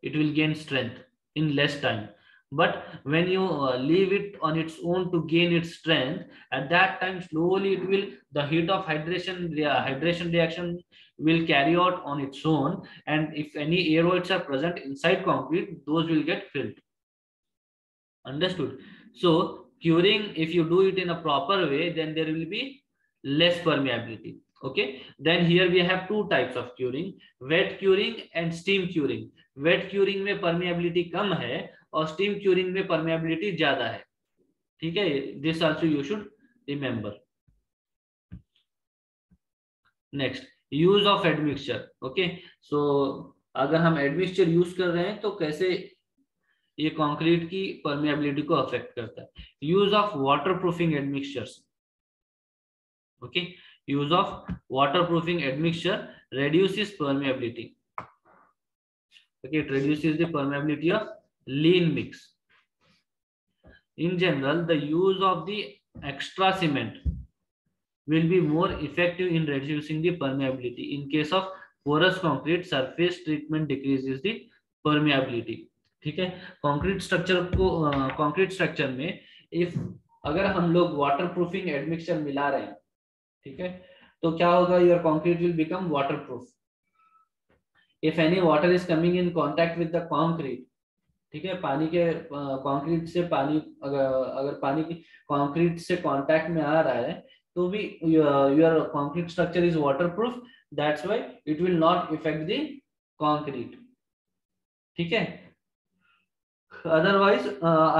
it will gain strength in less time. But when you leave it on its own to gain its strength, at that time slowly it will, the heat of hydration reaction will carry out on its own, and if any air voids are present inside concrete, those will get filled. Understood? So curing, if you do it in a proper way, then there will be less permeability. Okay, then here we have two types of curing, wet curing and steam curing. Wet curing में permeability कम है और steam curing में permeability ज्यादा है. ठीक है, this also you should remember. Next, use of admixture. Okay, so अगर हम admixture use कर रहे हैं तो कैसे ये कंक्रीट की permeability को affect करता है. Use of waterproofing admixtures. Okay, use of waterproofing admixture reduces permeability. Okay, it reduces the permeability of lean mix. In general, the use of the extra cement will be more effective in reducing the permeability. In case of porous concrete, surface treatment decreases the permeability. ठीक है, concrete structure में if अगर हम लोग water proofing admixture मिला रहे हैं, ठीक है, तो क्या होगा, your concrete will become water proof. If any water is coming in contact with the concrete, ठीक है, पानी के कंक्रीट से पानी अगर पानी की कंक्रीट से कांटेक्ट में आ रहा है तो भी your concrete structure is water proof, that's why it will not effect the concrete. ठीक है, otherwise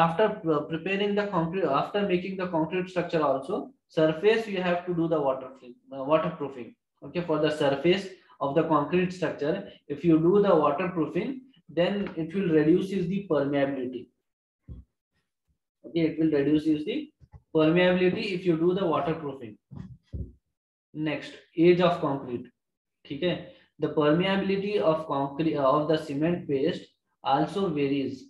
after preparing the concrete, after making the concrete structure also, surface you have to do the waterproofing. Okay, for the surface of the concrete structure, if you do the waterproofing, then it will reduces the permeability. Okay, it will reduces the permeability if you do the waterproofing. Next, age of concrete. ठीक है, the permeability of concrete of the cement paste also varies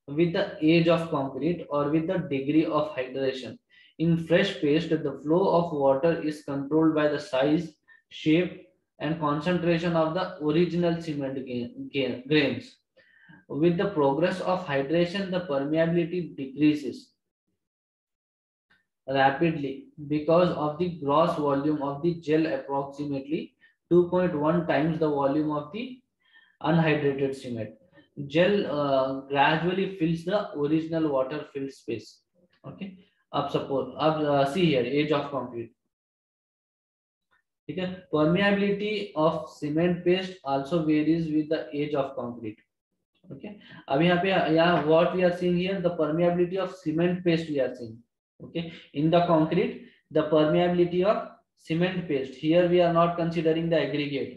with the age of concrete or with the degree of hydration. In fresh paste, the flow of water is controlled by the size, shape, and concentration of the original cement grains. With the progress of hydration, the permeability decreases rapidly because of the gross volume of the gel, approximately 2.1 times the volume of the unhydrated cement. Gel gradually fills the original water filled space. Okay, अब suppose अब see here age of concrete, ठीक है। Permeability of cement paste also varies with the age of concrete, okay. अब यहाँ पे यहाँ what we are seeing here, the permeability of cement paste we are seeing, okay, in the concrete the permeability of cement paste, here we are not considering the aggregate,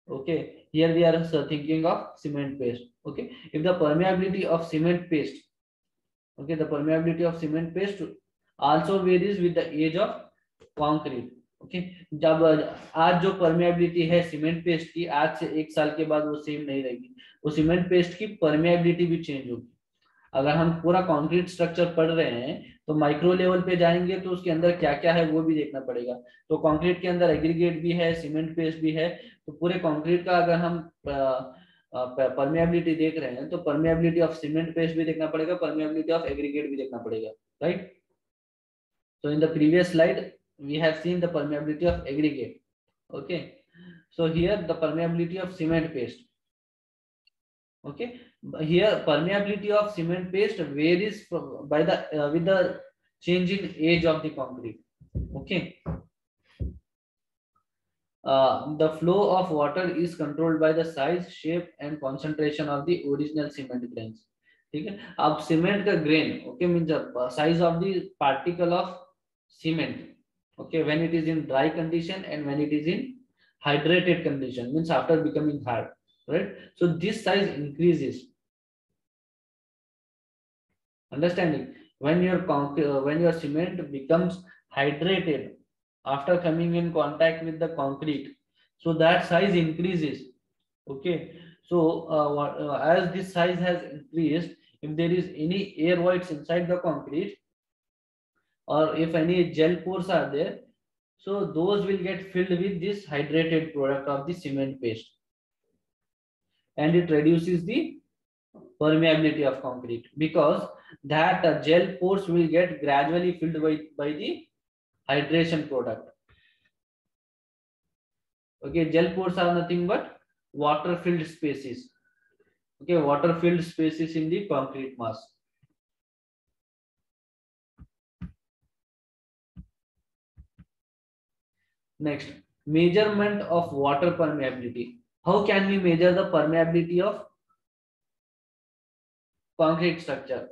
okay, here we are thinking of cement paste, okay. If the permeability of cement paste, okay, the permeability of cement paste also varies with the age of concrete, okay। जब आज जो permeability है cement paste की, आज से 1 साल के बाद वो सेम नहीं रहेगी, वो सीमेंट पेस्ट की परमेबिलिटी भी चेंज होगी। अगर हम पूरा कंक्रीट स्ट्रक्चर पढ़ रहे हैं तो माइक्रो लेवल पे जाएंगे तो उसके अंदर क्या क्या है वो भी देखना पड़ेगा। तो कंक्रीट के अंदर एग्रीगेट भी है, सीमेंट पेस्ट भी है, तो पूरे कंक्रीट का अगर हम परमेबिलिटी देख रहे हैं तो परमेबिलिटी ऑफ सीमेंट पेस्ट भी देखना पड़ेगा, परमेबिलिटी ऑफ एग्रीगेट भी देखना पड़ेगा, right. So in the previous slide we have seen the permeability of aggregate, okay, so here the permeability of cement paste, okay. Here permeability of cement paste varies from, by the with the change in age of the concrete, okay. The flow of water is controlled by the size, shape and concentration of the original cement grains, ठीक है। अब cement का grain, okay, means the size of the particle of cement, okay, when it is in dry condition and when it is in hydrated condition, means after becoming hard, right. So this size increases, understanding, when your cement becomes hydrated after coming in contact with the concrete, so that size increases, okay. So as this size has increased, if there is any air voids inside the concrete or if any gel pores are there, so those will get filled with this hydrated product of the cement paste and it reduces the permeability of concrete, because that gel pores will get gradually filled by the hydration product, okay. Gel pores are nothing but water filled spaces, okay, water filled spaces in the concrete mass. Next, measurement of water permeability. How can we measure the permeability of concrete structure?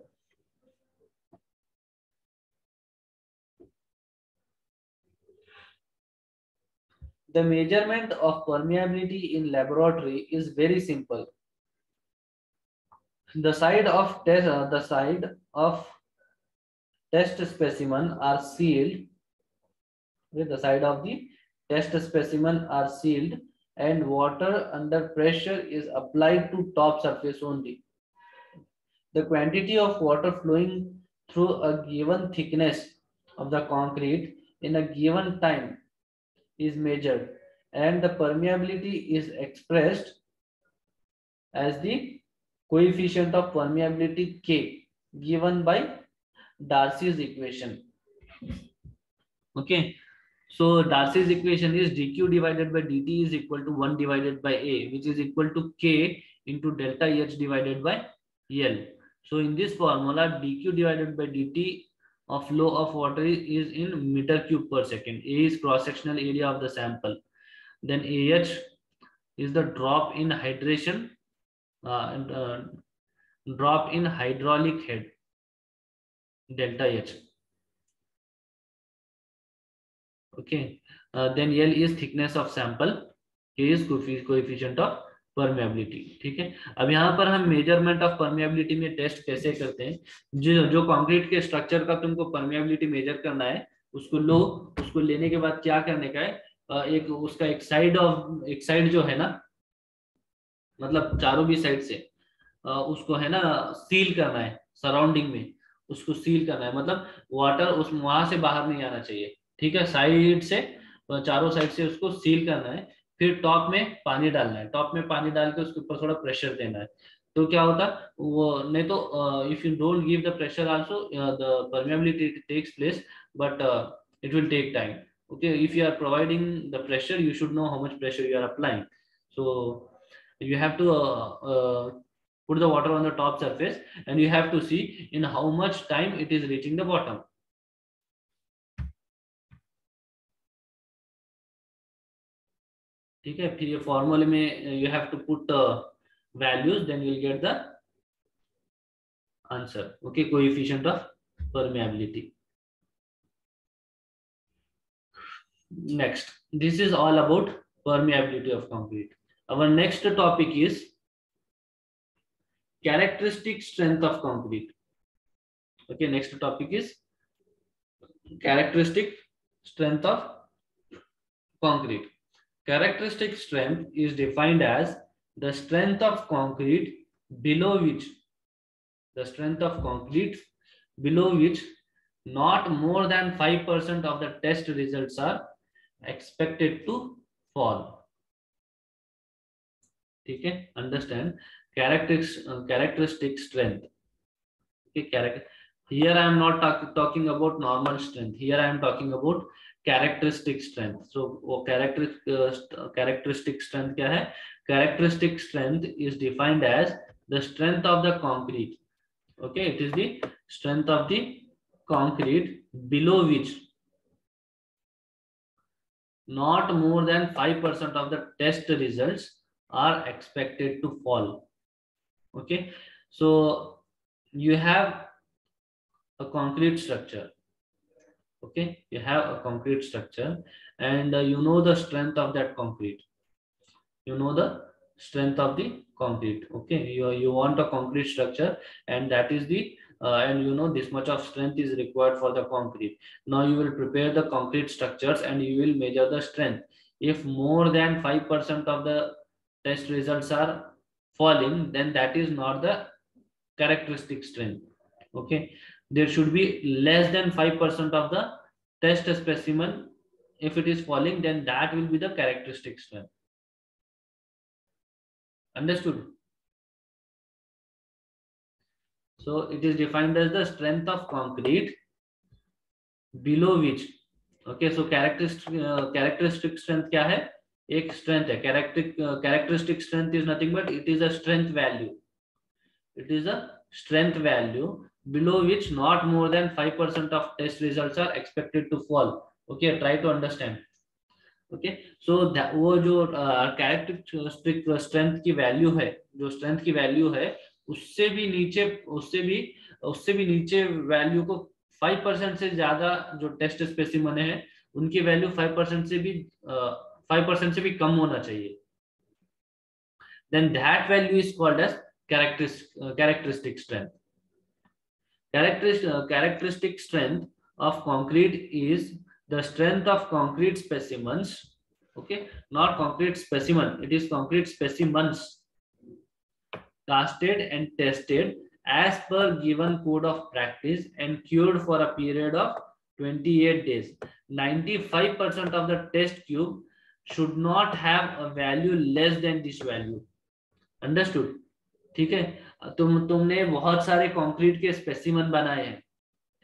The measurement of permeability in laboratory is very simple. The side of test specimen are sealed. With the side of the test specimen are sealed and water under pressure is applied to top surface only. The quantity of water flowing through a given thickness of the concrete in a given time is measured and the permeability is expressed as the coefficient of permeability K given by Darcy's equation, okay. So Darcy's equation is dq divided by dt is equal to 1 divided by A, which is equal to K into delta H divided by L. So in this formula, dq divided by dt of flow of water is in meter cube per second. A is cross-sectional area of the sample. Then AH is the drop in hydration, drop in hydraulic head, delta H. Okay. Then L is thickness of sample, K is coefficient of permeability, ठीक है। अब यहाँ पर हम measurement of permeability में test कैसे करते हैं, जो कंक्रीट के स्ट्रक्चर का तुमको परमेबिलिटी मेजर करना है, उसको लो, उसको लेने के बाद क्या करने का है, एक उसका एक साइड जो है ना, मतलब चारों भी साइड से उसको है ना सील करना है, सराउंडिंग में उसको सील करना है, मतलब वाटर उस वहां से बाहर नहीं आना चाहिए, ठीक है। साइड से चारों साइड से उसको सील करना है, फिर टॉप में पानी डालना है, टॉप में पानी डाल के उसके ऊपर थोड़ा प्रेशर देना है, तो क्या होता वो, नहीं तो if you don't give the pressure also the permeability takes place, but it will take time, okay. If you are providing the pressure, you should know how much pressure you are applying, so you have to put the water on the top surface and you have to see in how much time it is reaching the bottom, ठीक है, फिर ये फॉर्मूले में you have to put values, then you will get the answer. Okay, coefficient of permeability. Next, this is all about permeability of concrete. Our next topic is characteristic strength of concrete. Okay, next topic is characteristic strength of concrete. Characteristic strength is defined as the strength of concrete below which not more than 5% of the test results are expected to fall. ठीक है, understand characteristic strength. Okay, here I am not talking about normal strength. Here I am talking about characteristic strength. So characteristic strength क्या है? Characteristic strength is defined as the strength of the concrete. Okay, it is the strength of the concrete below which not more than 5% of the test results are expected to fall. Okay, so you have a concrete structure. Okay, you have a concrete structure, and you know the strength of that concrete. You know the strength of the concrete. Okay, you want a concrete structure, and that is the and you know this much of strength is required for the concrete. Now you will prepare the concrete structures and you will measure the strength. If more than 5% of the test results are falling, then that is not the characteristic strength. Okay, there should be less than 5% of the test specimen. If it is falling, then that will be the characteristic strength. Understood? So it is defined as the strength of concrete below which. Okay, so characteristic strength क्या है? एक strength है. Characteristic strength is nothing but it is a strength value. It is a strength value below which not more than 5% of test results are expected to fall. Okay, try to understand. Okay, so वो जो characteristic strength की value है, जो strength की value है, उससे भी नीचे वैल्यू को 5% से ज्यादा जो टेस्ट स्पेसिमन है उनकी वैल्यू 5% से भी कम होना चाहिए. Then that value is called as characteristic strength. Characteristic strength of concrete is the strength of concrete specimens. Okay, not concrete specimen, it is concrete specimens casted and tested as per given code of practice and cured for a period of 28 days. 95% of the test cube should not have a value less than this value. Understood? ठीक है, तुमने बहुत सारे concrete के specimen बनाए हैं.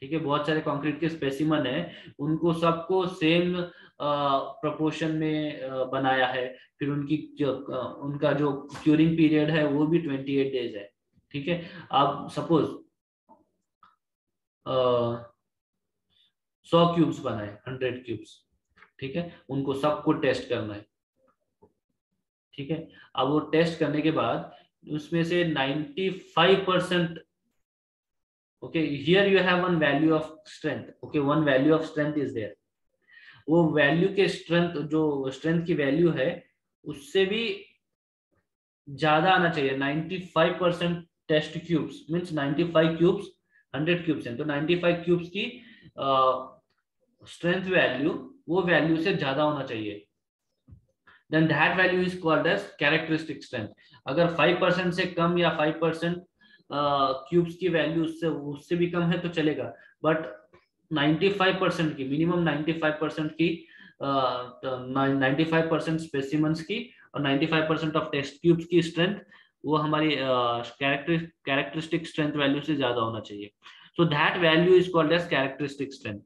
ठीक है, बहुत सारे कंक्रीट के स्पेसिमन है, उनको सबको सेम प्रोपोर्शन में बनाया है. फिर उनका जो क्यूरिंग पीरियड है वो भी 28 डेज है. ठीक है, अब सपोज 100 क्यूब्स बनाए, 100 क्यूब्स. ठीक है, उनको सबको टेस्ट करना है. ठीक है, अब वो टेस्ट करने के बाद उसमें से 95%. okay, here you have one value of strength. okay, one value of strength is there. वो वैल्यू के जो स्ट्रेंथ की वैल्यू है उससे भी ज्यादा आना चाहिए. 95% test cubes means 95 cubes, 100 cubes हैं तो 95 क्यूब्स की स्ट्रेंथ वैल्यू वो वैल्यू से ज्यादा होना चाहिए. then that value is called as characteristic strength. अगर 5% से कम या 5% क्यूब्स की वैल्यू उससे भी कम है तो चलेगा, बट 95% की, मिनिमम 95% की 95% स्पेसिमेंस की और 95% ऑफ टेस्ट क्यूब्स की स्ट्रेंथ वो हमारी कैरेक्टरिस्टिक स्ट्रेंथ वैल्यू से ज्यादा होना चाहिए. So that value is called as characteristic strength.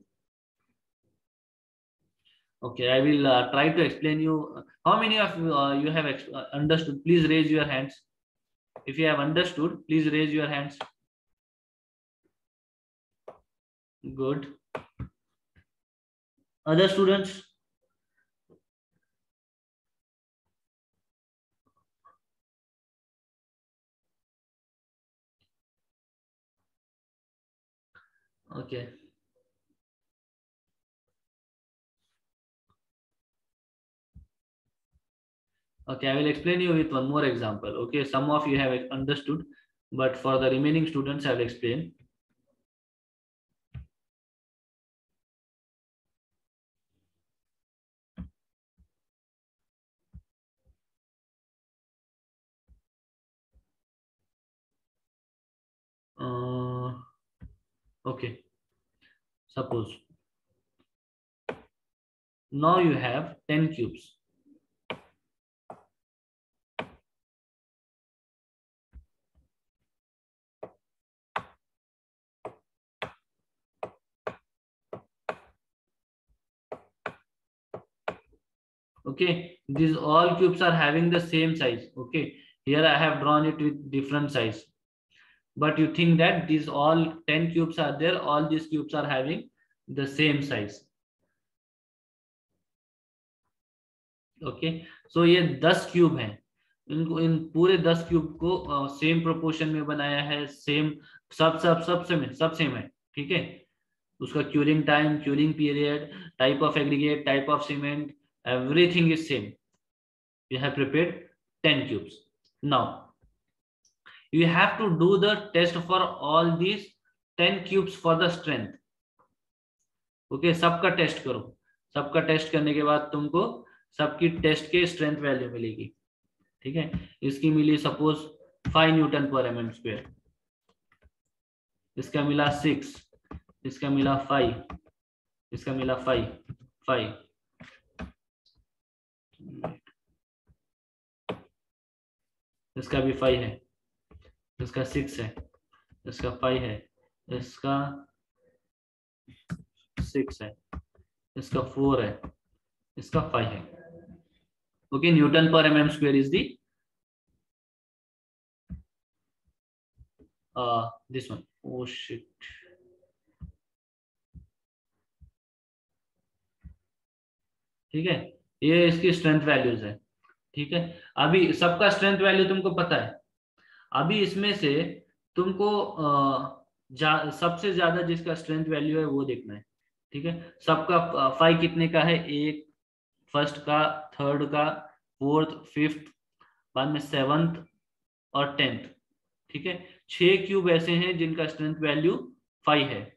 Okay, I will try to explain you. How many of you have understood? Please raise your hands. If you have understood, please raise your hands. Good. Other students? Okay. Okay, I will explain you with one more example. Okay, some of you have understood, but for the remaining students, I will explain. Okay, suppose now you have 10 cubes. Okay, these all cubes are having the same size. Okay, here I have drawn it with different size, but you think that these all 10 cubes are there, all these cubes are having the same size. Okay, so ये 10 cube हैं, इनको इन पूरे 10 cube को same proportion में बनाया है, same सब same है, ठीक है। उसका curing time, curing period, type of aggregate, type of cement, everything is same. You have prepared 10 cubes. Now you have to do the test for all these 10 cubes for the strength. Okay, सबका test करो. सबका test करने के बाद तुमको सबकी test के strength value मिलेगी, ठीक है। इसकी मिली सपोज 5 न्यूटन पर mm स्क्वायर, इसका मिला 6, इसका मिला 5, इसका मिला 5, इसका भी 5 है, इसका 6 है, इसका 5 है, इसका 6 है, इसका 4 है, इसका 5 है. ओके, न्यूटन पर mm square is the this one. Oh shit, ठीक है, ये इसकी स्ट्रेंथ वैल्यूज है, ठीक है। अभी सबका स्ट्रेंथ वैल्यू तुमको पता है. अभी इसमें से तुमको सबसे ज्यादा जिसका स्ट्रेंथ वैल्यू है वो देखना है, ठीक है। सबका 5 कितने का है, एक फर्स्ट का, थर्ड का, फोर्थ, फिफ्थ, बाद में 7th और 10th, ठीक है। 6 क्यूब ऐसे हैं जिनका स्ट्रेंथ वैल्यू 5 है.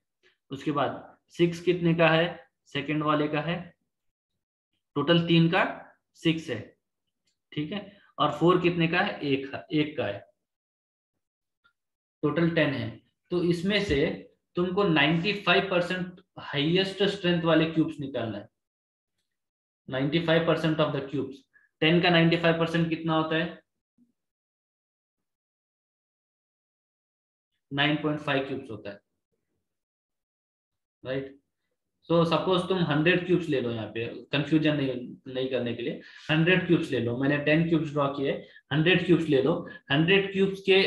उसके बाद 6 कितने का है, सेकेंड वाले का है, टोटल 3 का 6 है, ठीक है। और 4 कितने का है, एक का है, टोटल 10 है. तो इसमें से तुमको 95% हाईएस्ट स्ट्रेंथ वाले क्यूब्स निकालना है. 95% ऑफ द क्यूब्स. 10 का 95% कितना होता है, 9.5 क्यूब्स होता है, राइट. सो सपोज तुम 100 क्यूब्स ले लो, यहाँ पे कंफ्यूजन नहीं करने के लिए 100 क्यूब्स ले लो. मैंने 10 क्यूब्स ड्रॉ किए, 100 क्यूब्स ले लो. 100 क्यूब्स के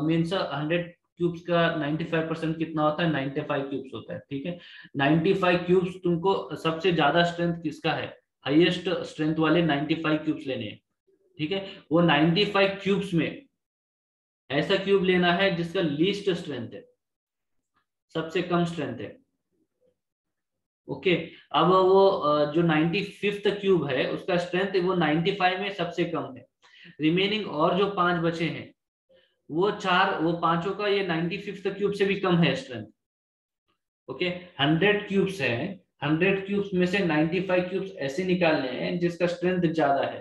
मीन्स 100 क्यूब्स का 95% कितना होता है, 95 क्यूब्स होता है, ठीक है। 95 क्यूब्स तुमको सबसे ज्यादा स्ट्रेंथ किसका है, हाईएस्ट स्ट्रेंथ वाले 95 क्यूब्स लेने हैं, ठीक है। वो 95 क्यूब्स में ऐसा क्यूब लेना है जिसका लीस्ट स्ट्रेंथ है, सबसे कम स्ट्रेंथ है. ओके, अब वो जो 95th क्यूब है उसका स्ट्रेंथ वो 95 में सबसे कम है. रिमेनिंग और जो 5 बचे हैं वो पांचों का ये 95th क्यूब से भी कम है स्ट्रेंथ. ओके, 100 क्यूब्स है, 100 क्यूब्स में से 95 क्यूब्स ऐसे निकालने हैं जिसका स्ट्रेंथ ज्यादा है,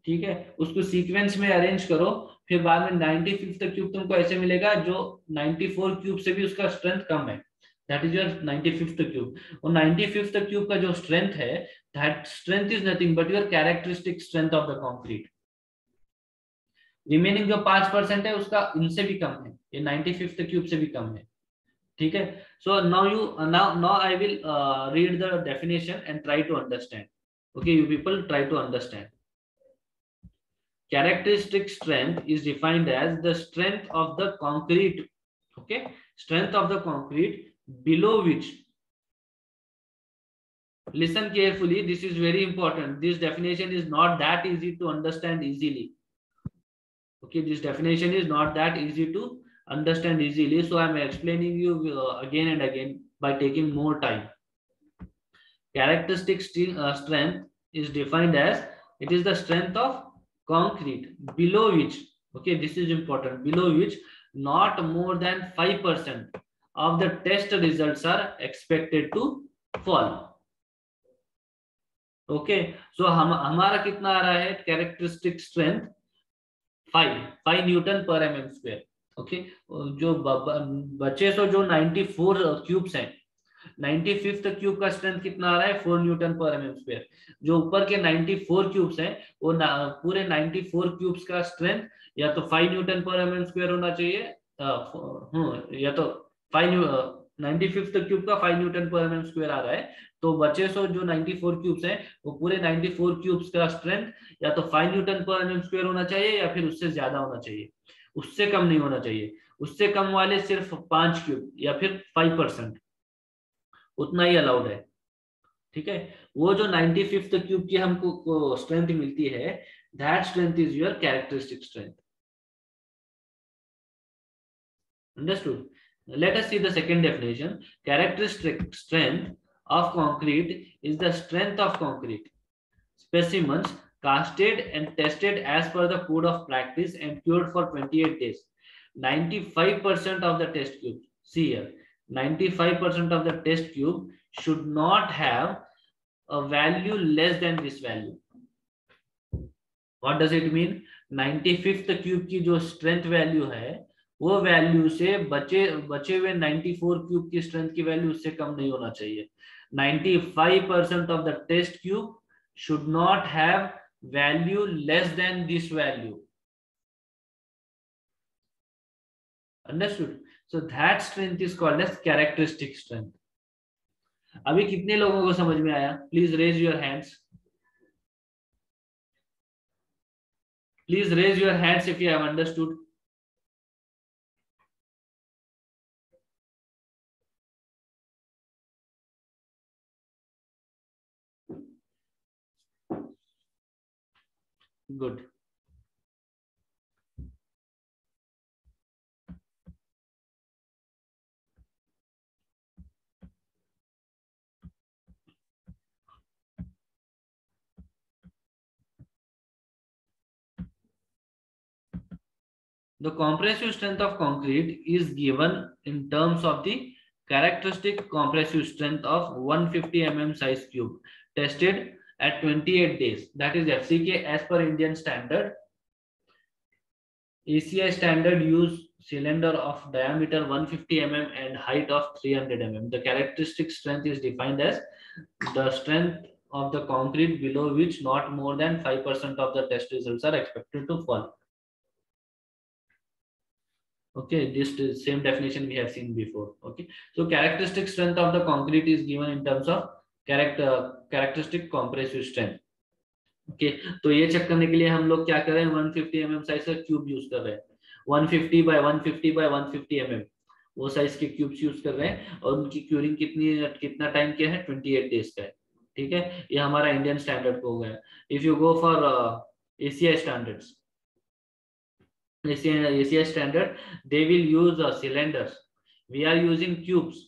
ठीक है। उसको सीक्वेंस में अरेंज करो, फिर बाद में 95th क्यूब तुमको ऐसे मिलेगा जो 94 क्यूब से भी उसका स्ट्रेंथ कम है. That is your 95th cube. और 95th क्यूब का जो स्ट्रेंथ है, that strength is nothing but your characteristic strength of the concrete. Remaining जो 5% है उसका इनसे भी कम है, ये 95th क्यूब से भी कम है, ठीक है. सो now I will read the definition and try to understand. Okay, you people try to understand. Characteristic strength is defined as the strength of the concrete. Okay, strength of the concrete below which, listen carefully, this is very important. This definition is not that easy to understand easily. Okay, this definition is not that easy to understand easily, so I am explaining you again and again by taking more time. Characteristic strength is defined as it is the strength of concrete below which, okay, this is important, below which not more than 5% of the test results are expected to fall. Okay, so हमारा कितना आ रहा है characteristic strength 5 Newton पर mm square. Okay, जो बचे सो जो 94 cubes हैं, 95th cube का स्ट्रेंथ कितना आ रहा है 4 न्यूटन पर mm स्क्वायर. जो ऊपर के 94 क्यूब्स हैं वो पूरे 94 क्यूब्स का स्ट्रेंथ या तो 5 न्यूटन पर mm स्क्वायर होना चाहिए, या तो 95th क्यूब का 5 न्यूटन पर mm स्क्वायर आ रहा है, तो बचे सो जो 94 क्यूब्स हैं वो पूरे 94 क्यूब्स का स्ट्रेंथ या तो 5 न्यूटन पर mm स्क्वायर होना चाहिए या फिर उससे ज्यादा होना चाहिए, उससे कम नहीं होना चाहिए. उससे कम वाले सिर्फ 5 क्यूब या फिर 5%, उतना ही अलाउड है. ठीक है, वो जो 95th क्यूब की हमको स्ट्रेंथ मिलती है, that strength is your characteristic strength. Understood? Let us see the second definition. Characteristic strength of concrete is the strength of concrete specimens casted and tested as per the code of practice and cured for 28 days. 95% of the test cube, see here, 95% of the test cube should not have a value less than this value. What does it mean? 95th cube की जो strength value है वो value से बचे हुए 94 cube की strength की value उससे कम नहीं होना चाहिए. 95% of the test cube should not have value less than this value. Understood? So that strength is called as characteristic strength. अभी कितने लोगों को समझ में आया? Please raise your hands. Please raise your hands if you have understood. Good. The compressive strength of concrete is given in terms of the characteristic compressive strength of 150 mm size cube tested at 28 days. That is FCK as per Indian standard. ACI standard use cylinder of diameter 150 mm and height of 300 mm. The characteristic strength is defined as the strength of the concrete below which not more than 5% of the test results are expected to fall. Okay, this is same definition we have seen before. Okay, so characteristic strength of the concrete is given in terms of characteristic compressive strength. Okay, तो ये check करने के लिए हम लोग क्या कर रहे हैं, 150 mm साइज का क्यूब यूज कर रहे हैं. 150 by 150 by 150 mm वो साइज के क्यूब्स यूज कर रहे हैं और उनकी क्यूरिंग कितना टाइम क्या है, 28 डेज का है. ठीक है, ये हमारा इंडियन स्टैंडर्ड को हो गया. If you go for ACI standards, ACI standard, they will use cylinders. We are using cubes.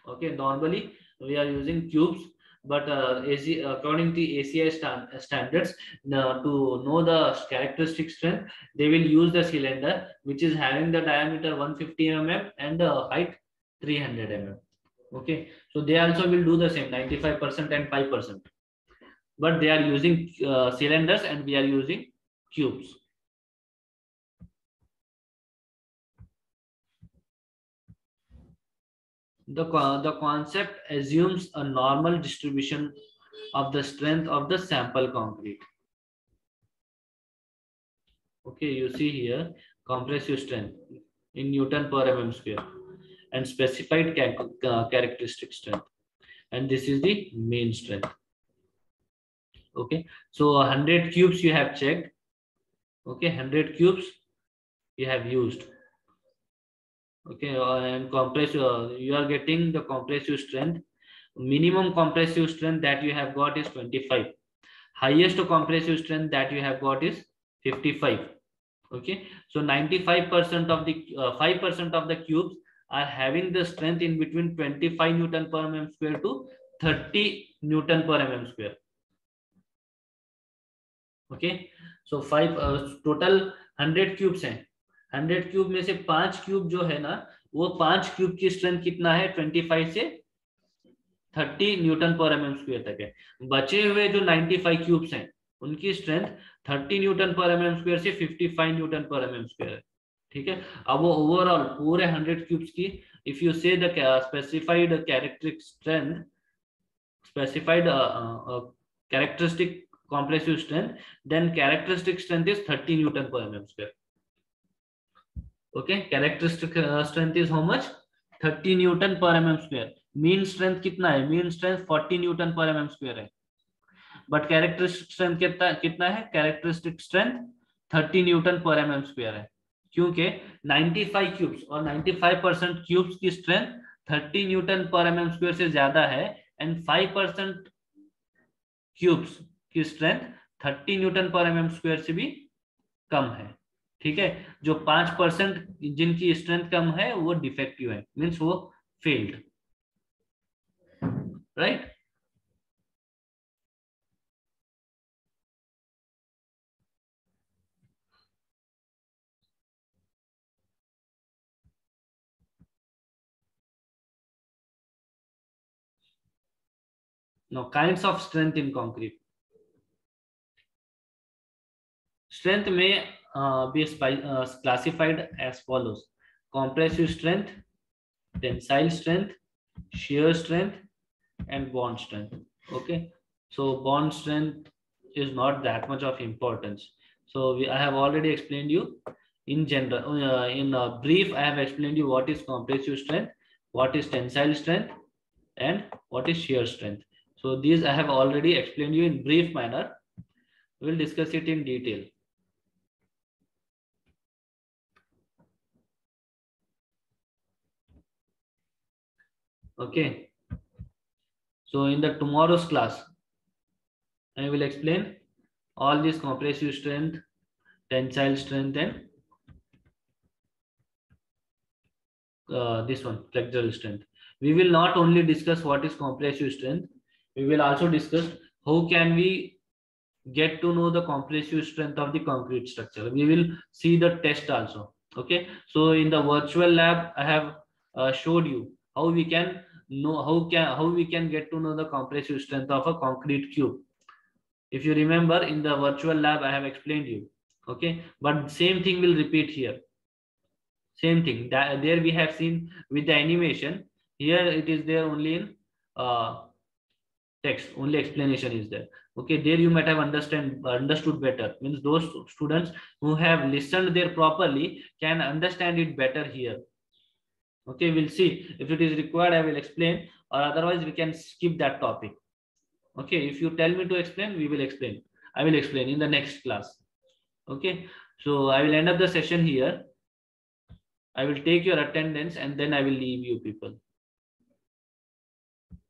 Okay, normally we are using cubes, but according to ACI standards, to know the characteristic strength, they will use the cylinder which is having the diameter 150 mm and the height 300 mm. Okay, so they also will do the same 95% and 5%, but they are using cylinders and we are using cubes. The concept assumes a normal distribution of the strength of the sample concrete. Okay, you see here compressive strength in Newton per mm square and specified characteristic strength, and this is the main strength. Okay, so 100 cubes you have checked. Okay, 100 cubes you have used. Okay, and compressive, you are getting the compressive strength. Minimum compressive strength that you have got is 25. Highest compressive strength that you have got is 55. Okay, so 95% of the 5% of the cubes are having the strength in between 25 Newton per mm square to 30 Newton per mm square. Okay, so 5 total 100 cubes हैं. 100 cube में से 5 cube जो है ना, वो 5 cube की strength कितना है, 25 से 30 न्यूटन पर mm स्क्वायर तक है. बचे हुए जो 95 क्यूब्स हैं उनकी स्ट्रेंथ 30 न्यूटन पर mm स्क्वायर से 55 न्यूटन पर mm स्क्वायर है. ठीक है, अब वो ओवरऑल पूरे 100 क्यूब्स की इफ यू से the specified characteristic strength, specified characteristic compressive strength, then characteristic strength is 30 Newton per mm square. Okay, characteristic strength is how much, 30 Newton per mm square. Mean strength कितना है, mean strength 40 Newton per mm square है, but characteristic strength कितना है, characteristic strength 30 Newton per mm square है, क्योंकि 95 cubes और 95% cubes की strength 30 Newton पर mm स्क्वायर से ज्यादा है एंड 5% क्यूब्स की स्ट्रेंथ 30 न्यूटन पर mm स्क्वायर से भी कम है. ठीक है, जो 5% जिनकी स्ट्रेंथ कम है वो डिफेक्टिव है, मींस वो failed, right. Now, kinds of strength in concrete. Strength may be classified as follows: compressive strength, tensile strength, shear strength, and bond strength. Okay, so bond strength is not that much of importance. So I have already explained you in general, in brief, I have explained you what is compressive strength, what is tensile strength, and what is shear strength. So these I have already explained you in brief manner. We will discuss it in detail. Okay. So in the tomorrow's class, I will explain all this compressive strength, tensile strength, and this one, flexural strength. We will not only discuss what is compressive strength, we will also discuss how can we get to know the compressive strength of the concrete structure. We will see the test also. Okay, so in the virtual lab, I have showed you how we can know how we can get to know the compressive strength of a concrete cube. If you remember, in the virtual lab, I have explained you. Okay, but same thing will repeat here. Same thing that there we have seen with the animation. Here it is there only in text, only explanation is there. Okay, there you might have understood better, means those students who have listened there properly can understand it better here. Okay, we'll see if it is required, I will explain, or otherwise we can skip that topic. Okay, if you tell me to explain, we will explain. I will explain in the next class. Okay, so I will end up the session here. I will take your attendance and then I will leave you people.